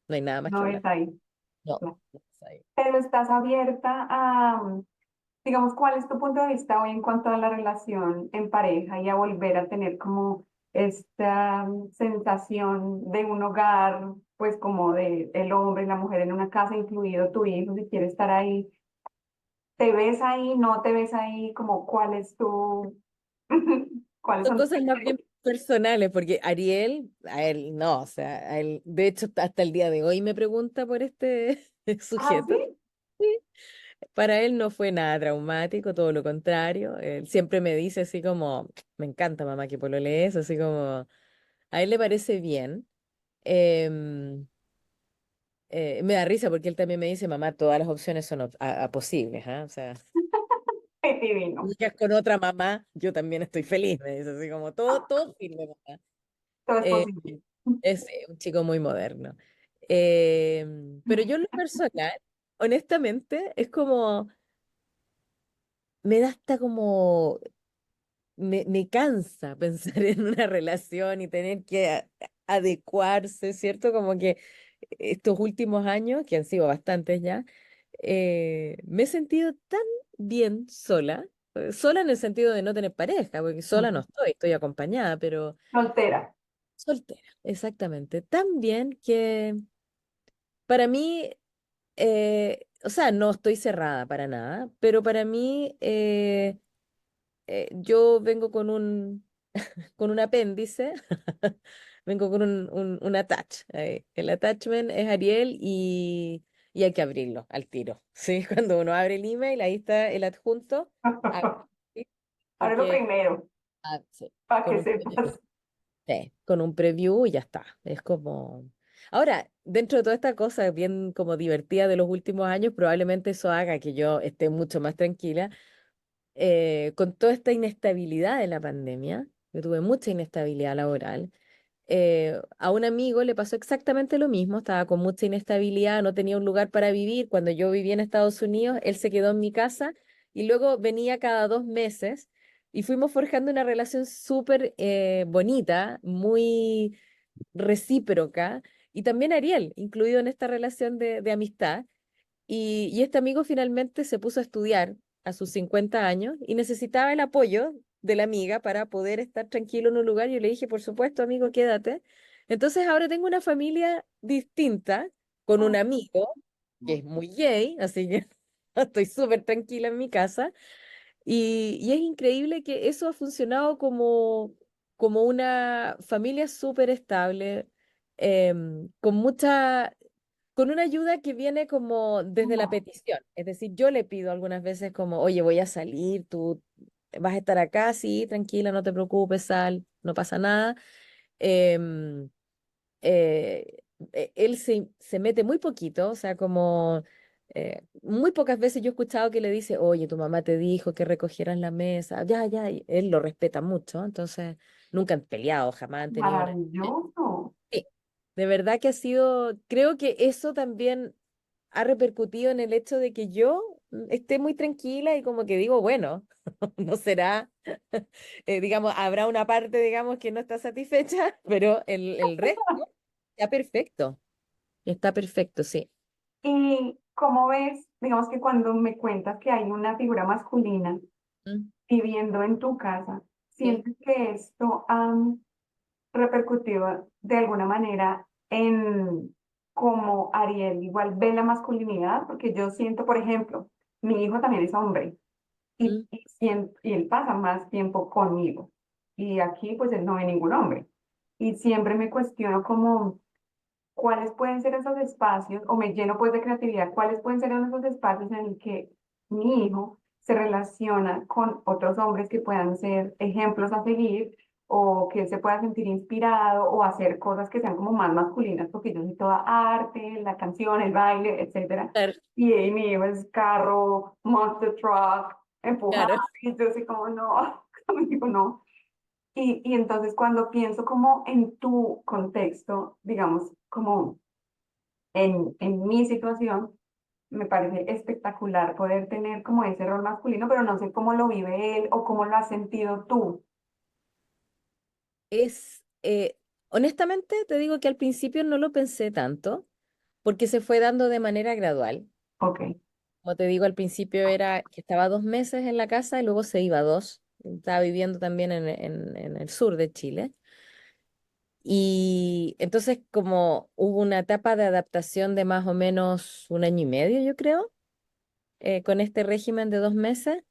no hay nada más que No hablar. es ahí. No, Ya. no es ahí. Pero estás abierta a, digamos, ¿cuál es tu punto de vista hoy en cuanto a la relación en pareja y a volver a tener como esta sensación de un hogar, pues como de el hombre y la mujer en una casa, incluido tu hijo, si quiere estar ahí? ¿Te ves ahí? ¿No te ves ahí? Como, ¿cuál es tu, cuáles Son son tus cosas más criterios? bien personales, porque Ariel, a él no, o sea, a él, de hecho, hasta el día de hoy me pregunta por este Ah, sujeto. sí. Sí. Para él no fue nada traumático, todo lo contrario. Él siempre me dice así como, me encanta mamá que pololees, así como, a él le parece bien. Em, Me da risa porque él también me dice, mamá, todas las opciones son posibles, ¿ah? O sea, Qué divino. si es con otra mamá, yo también estoy feliz, me dice así como, todo sirve, mamá. Todo es Eh, posible. es un chico muy moderno. Pero yo en lo personal, honestamente, es como, me da hasta como me cansa pensar en una relación y tener que adecuarse, ¿cierto? Como que estos últimos años, que han sido bastantes ya, me he sentido tan bien sola, sola en el sentido de no tener pareja, porque sola no estoy, estoy acompañada, pero Soltera. soltera, exactamente. Tan bien que para mí, o sea, no estoy cerrada para nada, pero para mí... yo vengo con un apéndice, vengo con un attach. El attachment es Ariel y hay que abrirlo al tiro. ¿Sí? Cuando uno abre el email, ahí está el adjunto. ah, ¿sí? Ahora lo Porque primero, sí, para con que un, sepas. sí, con un preview y ya está. Es como... Ahora, dentro de toda esta cosa bien como divertida de los últimos años, probablemente eso haga que yo esté mucho más tranquila con toda esta inestabilidad de la pandemia. Yo tuve mucha inestabilidad laboral. A un amigo le pasó exactamente lo mismo, estaba con mucha inestabilidad, no tenía un lugar para vivir. Cuando yo vivía en Estados Unidos, él se quedó en mi casa y luego venía cada 2 meses y fuimos forjando una relación súper bonita, muy recíproca, y también Ariel, incluido en esta relación de amistad. Y este amigo finalmente se puso a estudiar a sus 50 años y necesitaba el apoyo de la amiga para poder estar tranquilo en un lugar. Yo le dije, por supuesto, amigo, quédate. Entonces ahora tengo una familia distinta con un amigo que es muy gay, así que estoy súper tranquila en mi casa. Y es increíble que eso ha funcionado como una familia súper estable, con una ayuda que viene como desde la petición. Es decir, yo le pido algunas veces como, oye, voy a salir, tú vas a estar acá, sí, tranquila, no te preocupes, sal, no pasa nada. Em, Él se mete muy poquito, o sea, como muy pocas veces yo he escuchado que le dice, oye, tu mamá te dijo que recogieras la mesa, ya, ya, y él lo respeta mucho, entonces nunca han peleado, jamás han tenido una... Maravilloso. Sí, de verdad que ha sido, creo que eso también ha repercutido en el hecho de que yo esté muy tranquila y como que digo, bueno, no será, digamos, habrá una parte, digamos, que no está satisfecha, pero el resto está perfecto, sí. Y como ves, digamos que cuando me cuentas que hay una figura masculina Mm, viviendo en tu casa, sí. ¿sientes que esto ha repercutido de alguna manera en cómo Ariel igual ve la masculinidad? Porque yo siento, por ejemplo, mi hijo también es hombre Mm, y él pasa más tiempo conmigo. Y aquí pues él no ve ningún hombre. Y siempre me cuestiono como cuáles pueden ser esos espacios, o me lleno pues de creatividad, cuáles pueden ser esos espacios en el que mi hijo se relaciona con otros hombres que puedan ser ejemplos a seguir o que él se pueda sentir inspirado o hacer cosas que sean como más masculinas, porque yo soy toda arte, la canción, el baile, etcétera. claro, Y mi hijo es carro, monster truck, empujar, claro. y yo así como no. conmigo no. Y entonces cuando pienso como en tu contexto, digamos, como en mi situación, me parece espectacular poder tener como ese rol masculino, pero no sé cómo lo vive él o cómo lo has sentido tú. Es, honestamente, te digo que al principio no lo pensé tanto, porque se fue dando de manera gradual. Ok, Como te digo, al principio era que estaba 2 meses en la casa y luego se iba 2. Estaba viviendo también en el sur de Chile. Y entonces como hubo una etapa de adaptación de más o menos 1 año y medio, yo creo, con este régimen de 2 meses,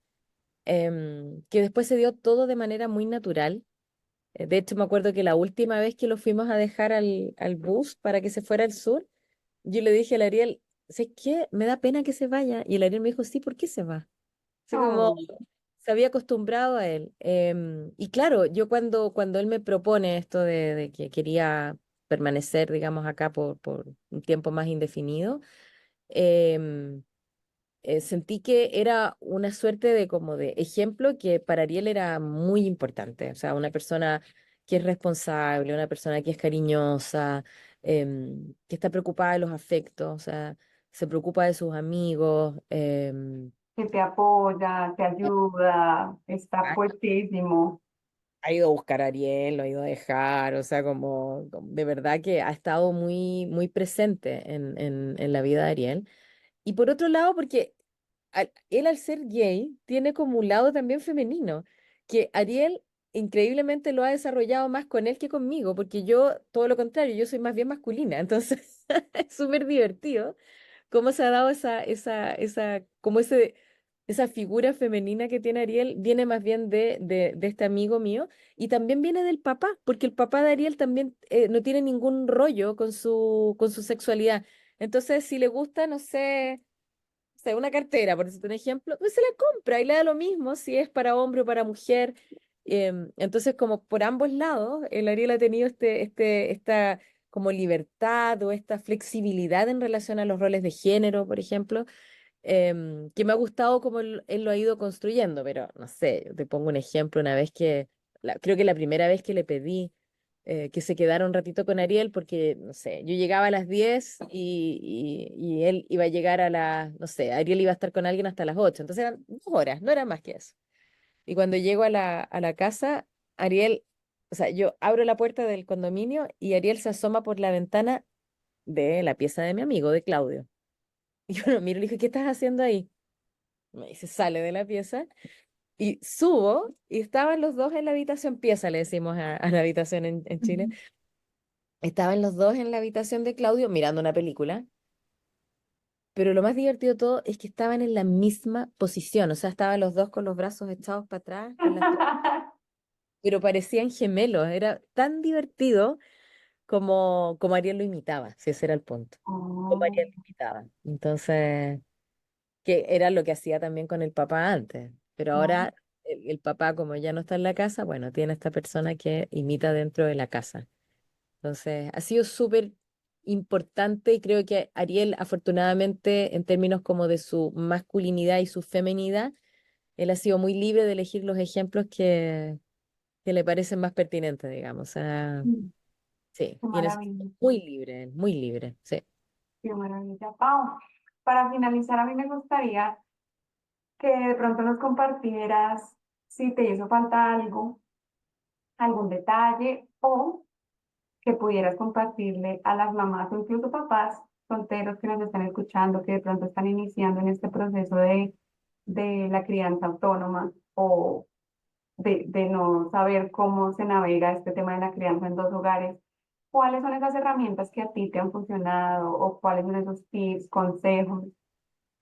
que después se dio todo de manera muy natural. De hecho, me acuerdo que la última vez que lo fuimos a dejar al bus para que se fuera al sur, yo le dije al Ariel, ¿sabes qué? Me da pena que se vaya. Y el Ariel me dijo, sí, ¿por qué se va? Así como oh, se había acostumbrado a él. Y claro, yo cuando él me propone esto de que quería permanecer, digamos, acá por un tiempo más indefinido, em, sentí que era una suerte de como de ejemplo que para Ariel era muy importante. O sea, una persona que es responsable, una persona que es cariñosa, que está preocupada de los afectos, o sea, se preocupa de sus amigos. que te apoya, te ayuda, está puestísimo. Ha ido a buscar a Ariel, lo ha ido a dejar, o sea, de verdad que ha estado muy, muy presente en la vida de Ariel. Y por otro lado, porque él al ser gay tiene como un lado también femenino, que Ariel increíblemente lo ha desarrollado más con él que conmigo, porque yo, todo lo contrario, yo soy más bien masculina, entonces es súper divertido cómo se ha dado esa figura femenina que tiene Ariel, viene más bien de este amigo mío y también viene del papá, porque el papá de Ariel también no tiene ningún rollo con su sexualidad. Entonces, si le gusta, no sé, una cartera, por decirte un ejemplo, pues se la compra y le da lo mismo si es para hombre o para mujer. Entonces, como por ambos lados, el Ariel ha tenido esta como libertad o esta flexibilidad en relación a los roles de género, por ejemplo, que me ha gustado cómo él lo ha ido construyendo, pero no sé, yo te pongo un ejemplo, una vez creo que la primera vez que le pedí que se quedara un ratito con Ariel, porque, no sé, yo llegaba a las 10 y él iba a llegar no sé, Ariel iba a estar con alguien hasta las 8, entonces eran 2 horas, no era más que eso. Y cuando llego a la casa, Ariel, o sea, yo abro la puerta del condominio y Ariel se asoma por la ventana de la pieza de mi amigo, de Claudio. Y yo lo miro y le dije, ¿qué estás haciendo ahí? Me dice, sale de la pieza y subo y estaban los dos en la habitación, pieza le decimos a la habitación en Chile. Estaban los dos en la habitación de Claudio mirando una película, pero lo más divertido de todo es que estaban en la misma posición, o sea, estaban los dos con los brazos echados para atrás, pero parecían gemelos, era tan divertido como Ariel lo imitaba, si ese era el punto, como Oh, Ariel lo imitaba. Entonces, que era lo que hacía también con el papá antes, pero claro. ahora el papá, como ya no está en la casa, bueno, tiene esta persona que imita dentro de la casa. Entonces, ha sido súper importante y creo que Ariel, afortunadamente, en términos como de su masculinidad y su feminidad, él ha sido muy libre de elegir los ejemplos que le parecen más pertinentes, digamos. O sea, Mm, sí, qué y en eso maravilla, muy libre, él, muy libre, sí. qué maravilla. Pau, para finalizar, a mí me gustaría que de pronto nos compartieras si te hizo falta algo, algún detalle o que pudieras compartirle a las mamás o incluso papás solteros que nos están escuchando, que de pronto están iniciando en este proceso de la crianza autónoma o de no saber cómo se navega este tema de la crianza en dos hogares. ¿Cuáles son esas herramientas que a ti te han funcionado o cuáles son esos tips, consejos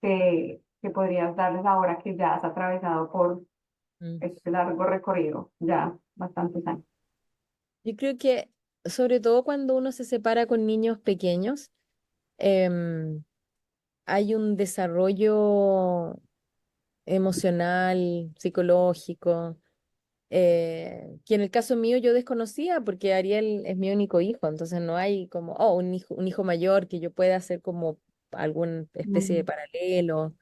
que podrías darles ahora que ya has atravesado por Mm. este largo recorrido, ya bastantes años? Yo creo que, sobre todo cuando uno se separa con niños pequeños, em, hay un desarrollo emocional, psicológico, que en el caso mío yo desconocía porque Ariel es mi único hijo, entonces no hay como, un hijo mayor que yo pueda hacer como alguna especie de Mm, paralelo.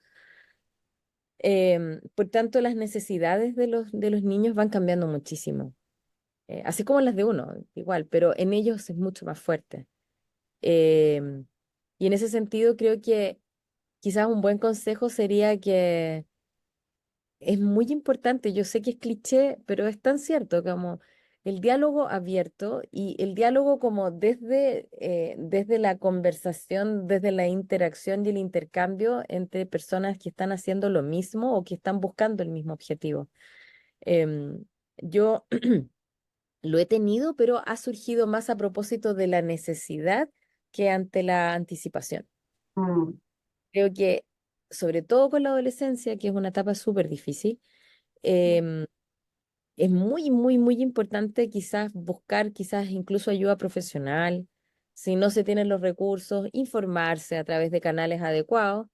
Por tanto, las necesidades de los niños van cambiando muchísimo, así como las de uno, igual, pero en ellos es mucho más fuerte. Em, y en ese sentido creo que quizás un buen consejo sería que es muy importante, yo sé que es cliché, pero es tan cierto como el diálogo abierto y el diálogo como desde la conversación, desde la interacción y el intercambio entre personas que están haciendo lo mismo o que están buscando el mismo objetivo. Em, yo lo he tenido, pero ha surgido más a propósito de la necesidad que ante la anticipación. Mm, Creo que, sobre todo con la adolescencia, que es una etapa súper difícil, em, es muy, muy, muy importante quizás buscar quizás incluso ayuda profesional, si no se tienen los recursos, informarse a través de canales adecuados,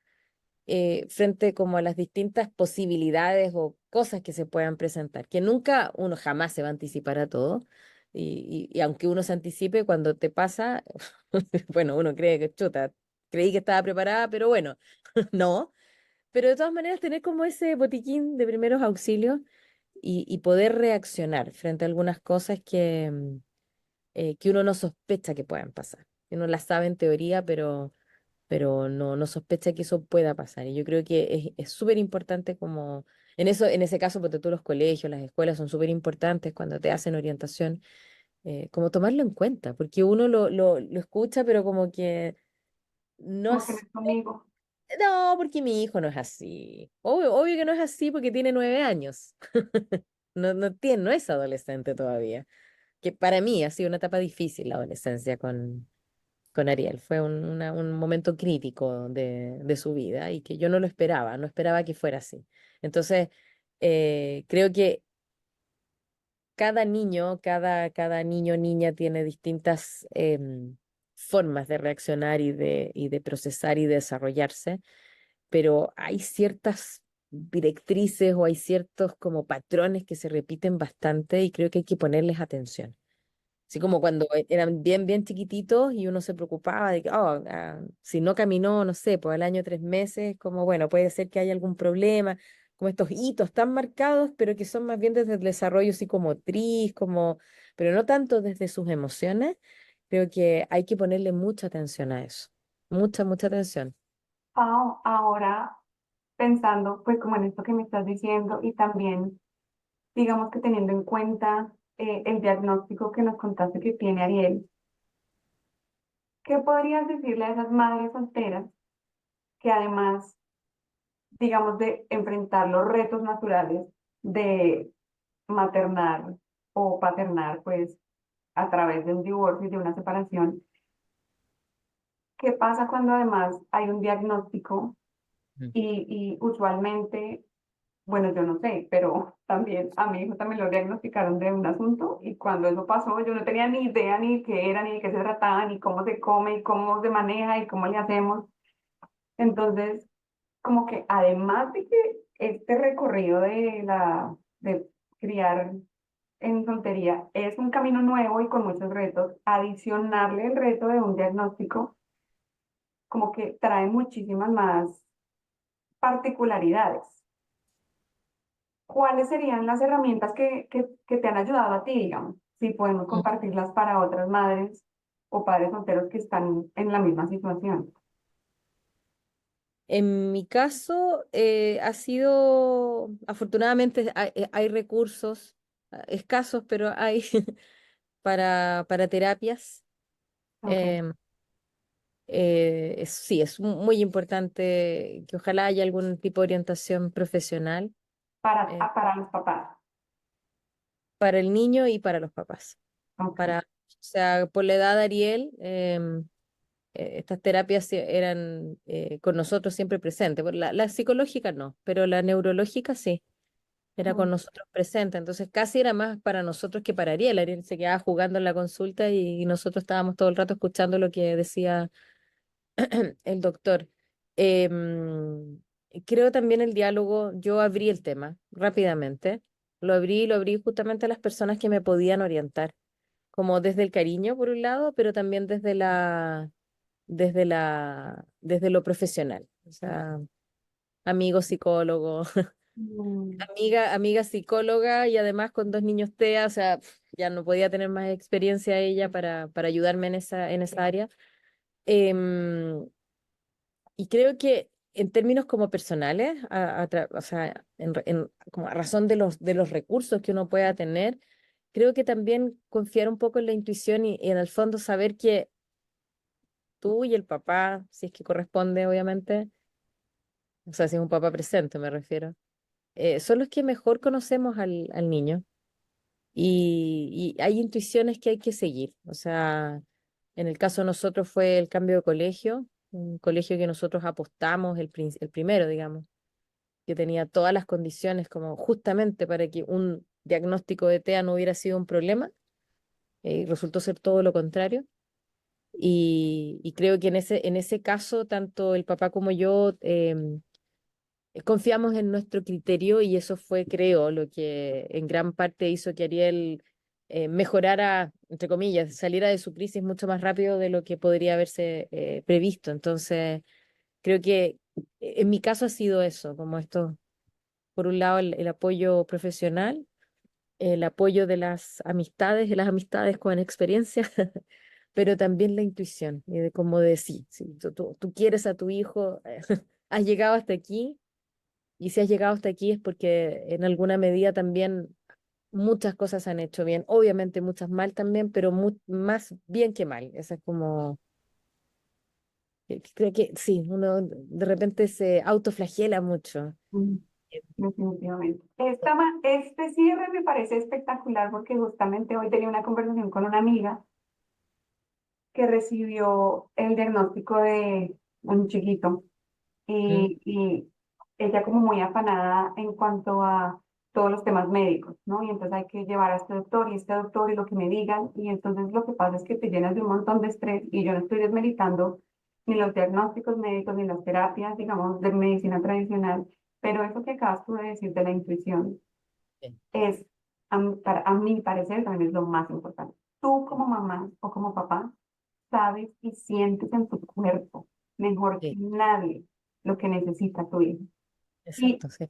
frente como a las distintas posibilidades o cosas que se puedan presentar, que nunca uno jamás se va a anticipar a todo. Y aunque uno se anticipe, cuando te pasa, bueno, uno cree que chuta, creí que estaba preparada, pero bueno, no. Pero de todas maneras, tener como ese botiquín de primeros auxilios y poder reaccionar frente a algunas cosas que uno no sospecha que puedan pasar. Que uno las sabe en teoría, pero no sospecha que eso pueda pasar. Y yo creo que es súper importante como, en ese caso, porque todos los colegios, las escuelas son súper importantes cuando te hacen orientación, como tomarlo en cuenta, porque uno lo escucha, pero como que no como que no es, es conmigo. no, porque mi hijo no es así. Obvio, obvio que no es así porque tiene 9 años. No es adolescente todavía. Que para mí ha sido una etapa difícil la adolescencia con Ariel. Fue un momento crítico de su vida y que yo no lo esperaba, no esperaba que fuera así. Entonces, creo que cada niño o niña tiene distintas formas de reaccionar y de procesar y de desarrollarse, pero hay ciertas directrices o hay ciertos como patrones que se repiten bastante y creo que hay que ponerles atención. Así como cuando eran bien, bien chiquititos y uno se preocupaba de que, oh, si no caminó, no sé, por el año 3 meses, como bueno, puede ser que haya algún problema, como estos hitos tan marcados, pero que son más bien desde el desarrollo psicomotriz, como, pero no tanto desde sus emociones. Creo que hay que ponerle mucha atención a eso. Mucha, mucha atención. Pau, ahora pensando pues como en esto que me estás diciendo y también digamos que teniendo en cuenta el diagnóstico que nos contaste que tiene Ariel, ¿qué podrías decirle a esas madres solteras que además, digamos, de enfrentar los retos naturales de maternar o paternar, pues a través de un divorcio y de una separación, qué pasa cuando además hay un diagnóstico Mm. y usualmente, bueno, yo no sé, pero también a mi hijo también lo diagnosticaron de un asunto y cuando eso pasó yo no tenía ni idea ni qué era, ni de qué se trataba, ni cómo se come, y cómo se maneja y cómo le hacemos. Entonces, como que además de que este recorrido de criar en soltería es un camino nuevo y con muchos retos, adicionarle el reto de un diagnóstico, como que trae muchísimas más particularidades. ¿Cuáles serían las herramientas que te han ayudado a ti, digamos? Si podemos Mm. compartirlas para otras madres o padres solteros que están en la misma situación. En mi caso, ha sido, afortunadamente, hay recursos escasos, pero hay para terapias. Ok. Em, sí, es muy importante que ojalá haya algún tipo de orientación profesional eh, Para los papás. para el niño y para los papás. Ok. O sea, por la edad de Ariel, estas terapias eran con nosotros siempre presentes. La psicológica no, pero la neurológica sí. Era Mm. con nosotros presente, entonces casi era más para nosotros que para Ariel. Ariel se quedaba jugando en la consulta y nosotros estábamos todo el rato escuchando lo que decía el doctor. Em, Creo también el diálogo, yo abrí el tema rápidamente, lo abrí justamente a las personas que me podían orientar, como desde el cariño por un lado, pero también desde lo profesional. O sea, amigo psicólogo, Mm, amiga psicóloga y además con dos niños TEA, o sea, ya no podía tener más experiencia ella para ayudarme en esa área. Em, y creo que en términos como personales, o sea, como a razón de los recursos que uno pueda tener, creo que también confiar un poco en la intuición y en el fondo saber que tú y el papá, si es que corresponde, obviamente, o sea, si es un papá presente, me refiero, son los que mejor conocemos al niño. Y hay intuiciones que hay que seguir. O sea, en el caso de nosotros fue el cambio de colegio, un colegio que nosotros apostamos, el primero, digamos, que tenía todas las condiciones como justamente para que un diagnóstico de TEA no hubiera sido un problema, y resultó ser todo lo contrario. Y creo que en ese caso, tanto el papá como yo confiamos en nuestro criterio y eso fue, creo, lo que en gran parte hizo que Ariel mejorara, entre comillas, saliera de su crisis mucho más rápido de lo que podría haberse previsto. Entonces, creo que en mi caso ha sido eso, como esto, por un lado, el apoyo profesional, el apoyo de las amistades con experiencia, pero también la intuición, y de como de sí, sí, tú quieres a tu hijo, has llegado hasta aquí y si has llegado hasta aquí es porque en alguna medida también muchas cosas se han hecho bien, obviamente muchas mal también, pero más bien que mal. Esa es como, creo que sí, uno de repente se autoflagela mucho. mm, definitivamente. Este cierre me parece espectacular porque justamente hoy tenía una conversación con una amiga que recibió el diagnóstico de un chiquito Mm, y ella como muy afanada en cuanto a todos los temas médicos, ¿no? Y entonces hay que llevar a este doctor y lo que me digan, y entonces lo que pasa es que te llenas de un montón de estrés y yo no estoy desmeritando ni los diagnósticos médicos ni las terapias, digamos, de medicina tradicional, pero eso que acabas tú de decir de la intuición sí, es, a mi parecer, también es lo más importante. Tú como mamá o como papá sabes y sientes en tu cuerpo mejor que sí, nadie lo que necesita tu hijo. Y, exacto, sí,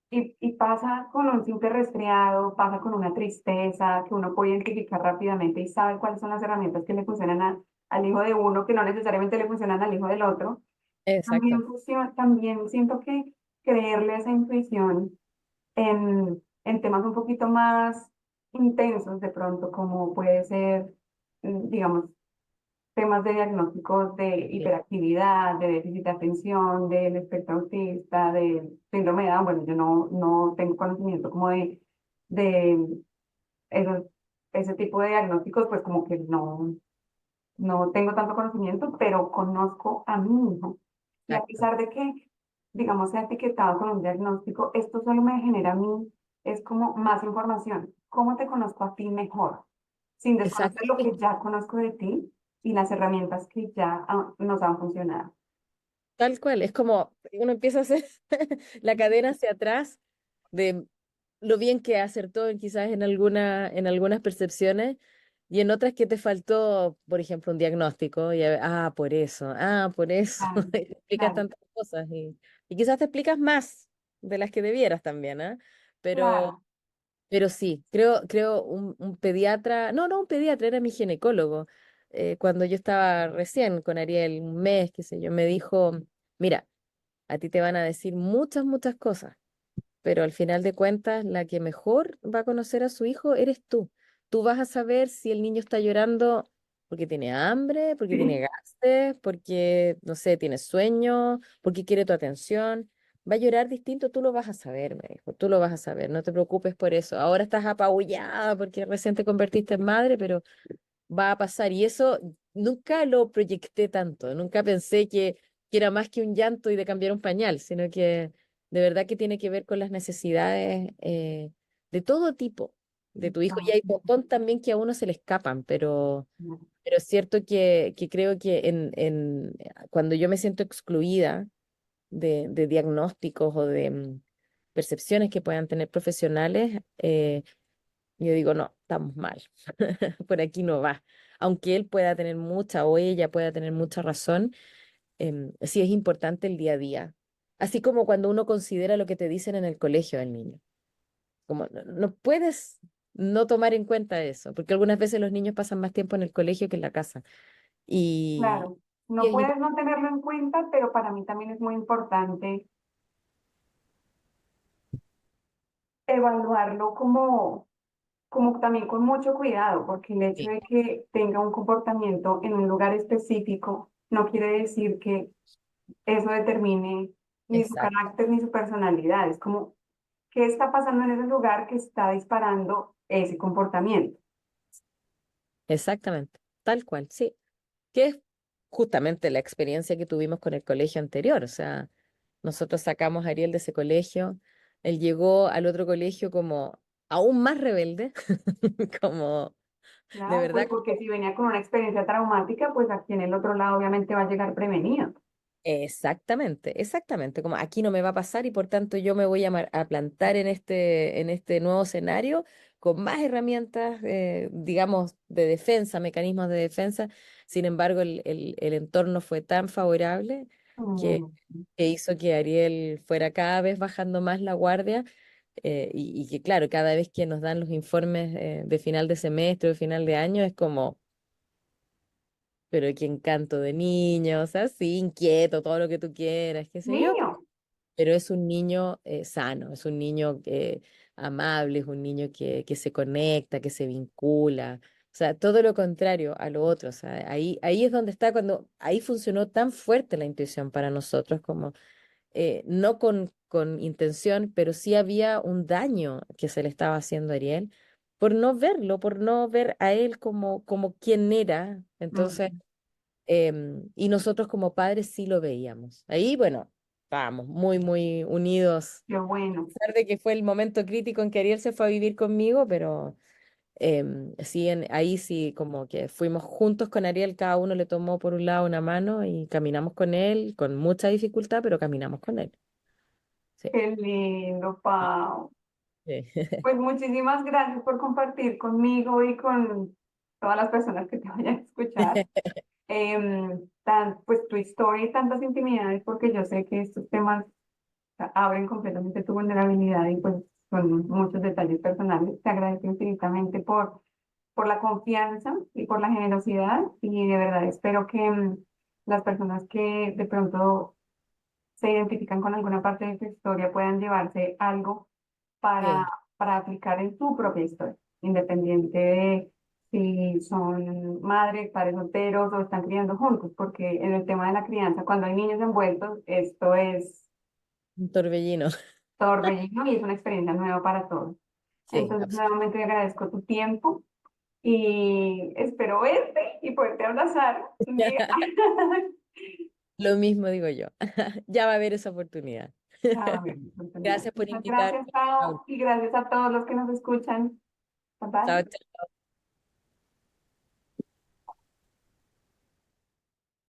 y pasa con un simple resfriado, pasa con una tristeza que uno puede identificar rápidamente y sabe cuáles son las herramientas que le funcionan al hijo de uno, que no necesariamente le funcionan al hijo del otro. exacto. También siento que creerle a esa intuición en temas un poquito más intensos de pronto, como puede ser, digamos, temas de diagnósticos de Sí, hiperactividad, de déficit de atención, del espectro autista, del síndrome de Down. Bueno, yo no tengo conocimiento como de esos, ese tipo de diagnósticos, pues como que no tengo tanto conocimiento, pero conozco a mi hijo. Y a exacto, pesar de que, digamos, sea etiquetado con un diagnóstico, esto solo me genera a mí, es como más información. ¿Cómo te conozco a ti mejor? Sin exacto, desconocer lo sí. que ya conozco de ti y las herramientas que ya nos han funcionado. Tal cual, es como uno empieza a hacer la cadena hacia atrás de lo bien que acertó quizás en algunas percepciones y en otras que te faltó, por ejemplo, un diagnóstico y por eso, Claro, y te explicas claro, tantas cosas y quizás te explicas más de las que debieras también, ¿ah? Pero, claro. pero sí, creo un pediatra, no un pediatra, era mi ginecólogo, cuando yo estaba recién con Ariel, un mes, qué sé yo, me dijo, mira, a ti te van a decir muchas cosas pero al final de cuentas, la que mejor va a conocer a su hijo eres tú. Tú vas a saber si el niño está llorando porque tiene hambre, porque tiene Sí, gases, porque, no sé, tiene sueño, porque quiere tu atención. Va a llorar distinto, tú lo vas a saber, me dijo, tú lo vas a saber, no te preocupes por eso. Ahora estás apabullada porque recién te convertiste en madre, pero va a pasar. Y eso nunca lo proyecté tanto, nunca pensé que era más que un llanto y de cambiar un pañal, sino que de verdad que tiene que ver con las necesidades de todo tipo de tu hijo. Y hay un montón también que a uno se le escapan, pero es cierto que creo que cuando yo me siento excluida de diagnósticos o de percepciones que puedan tener profesionales, yo digo, no, estamos mal, por aquí no va. Aunque él pueda tener mucha o ella pueda tener mucha razón, sí es importante el día a día. así como cuando uno considera lo que te dicen en el colegio del niño. Como no puedes no tomar en cuenta eso, porque algunas veces los niños pasan más tiempo en el colegio que en la casa. Y, Claro, y no es puedes no tenerlo en cuenta, pero para mí también es muy importante evaluarlo como también con mucho cuidado, porque el hecho sí, de que tenga un comportamiento en un lugar específico no quiere decir que eso determine ni su exacto, carácter ni su personalidad. Es como, ¿qué está pasando en ese lugar que está disparando ese comportamiento? exactamente, tal cual, sí. Que es justamente la experiencia que tuvimos con el colegio anterior. O sea, nosotros sacamos a Ariel de ese colegio, él llegó al otro colegio como aún más rebelde, como de Claro, pues verdad. porque si venía con una experiencia traumática, pues aquí en el otro lado obviamente va a llegar prevenido. Exactamente, exactamente, como aquí no me va a pasar y por tanto yo me voy a plantar en este nuevo escenario con más herramientas, digamos, de defensa, mecanismos de defensa. Sin embargo, el entorno fue tan favorable que, Mm, que hizo que Ariel fuera cada vez bajando más la guardia, y que, claro, cada vez que nos dan los informes, de final de semestre o de final de año es como... Pero qué encanto de niño, o sea, sí, inquieto, todo lo que tú quieras, qué sé yo, niño, pero es un niño, sano, es un niño, amable, es un niño que se conecta, que se vincula, o sea, todo lo contrario a lo otro, o sea, ahí es donde está cuando, ahí funcionó tan fuerte la intuición para nosotros, como, no con intención, pero sí había un daño que se le estaba haciendo a Ariel por no verlo, por no ver a él como quien era, entonces... mm, Y nosotros como padres sí lo veíamos. Ahí, bueno, estábamos muy, muy unidos. qué A bueno. pesar de que fue el momento crítico en que Ariel se fue a vivir conmigo, pero sí, ahí sí, como que fuimos juntos con Ariel, cada uno le tomó por un lado una mano y caminamos con él, con mucha dificultad, pero caminamos con él. Sí. Qué lindo, Pau. Sí. Pues muchísimas gracias por compartir conmigo y con todas las personas que te vayan a escuchar. Pues tu historia y tantas intimidades, porque yo sé que estos temas abren completamente tu vulnerabilidad y pues son muchos detalles personales. Te agradezco infinitamente por la confianza y por la generosidad y de verdad espero que las personas que de pronto se identifican con alguna parte de tu historia puedan llevarse algo para, Sí. para aplicar en su propia historia, independiente de si son madres, padres solteros o están criando juntos, porque en el tema de la crianza, cuando hay niños envueltos, esto es Un torbellino. torbellino y es una experiencia nueva para todos. Sí, Entonces, nuevamente agradezco tu tiempo y espero verte y poderte abrazar un día. lo mismo digo yo. Ya va a haber esa oportunidad. Ah, bien, oportunidad. Gracias por Muchas invitarme. gracias, Pau, y gracias a todos los que nos escuchan. Bye Chao, bye. chao.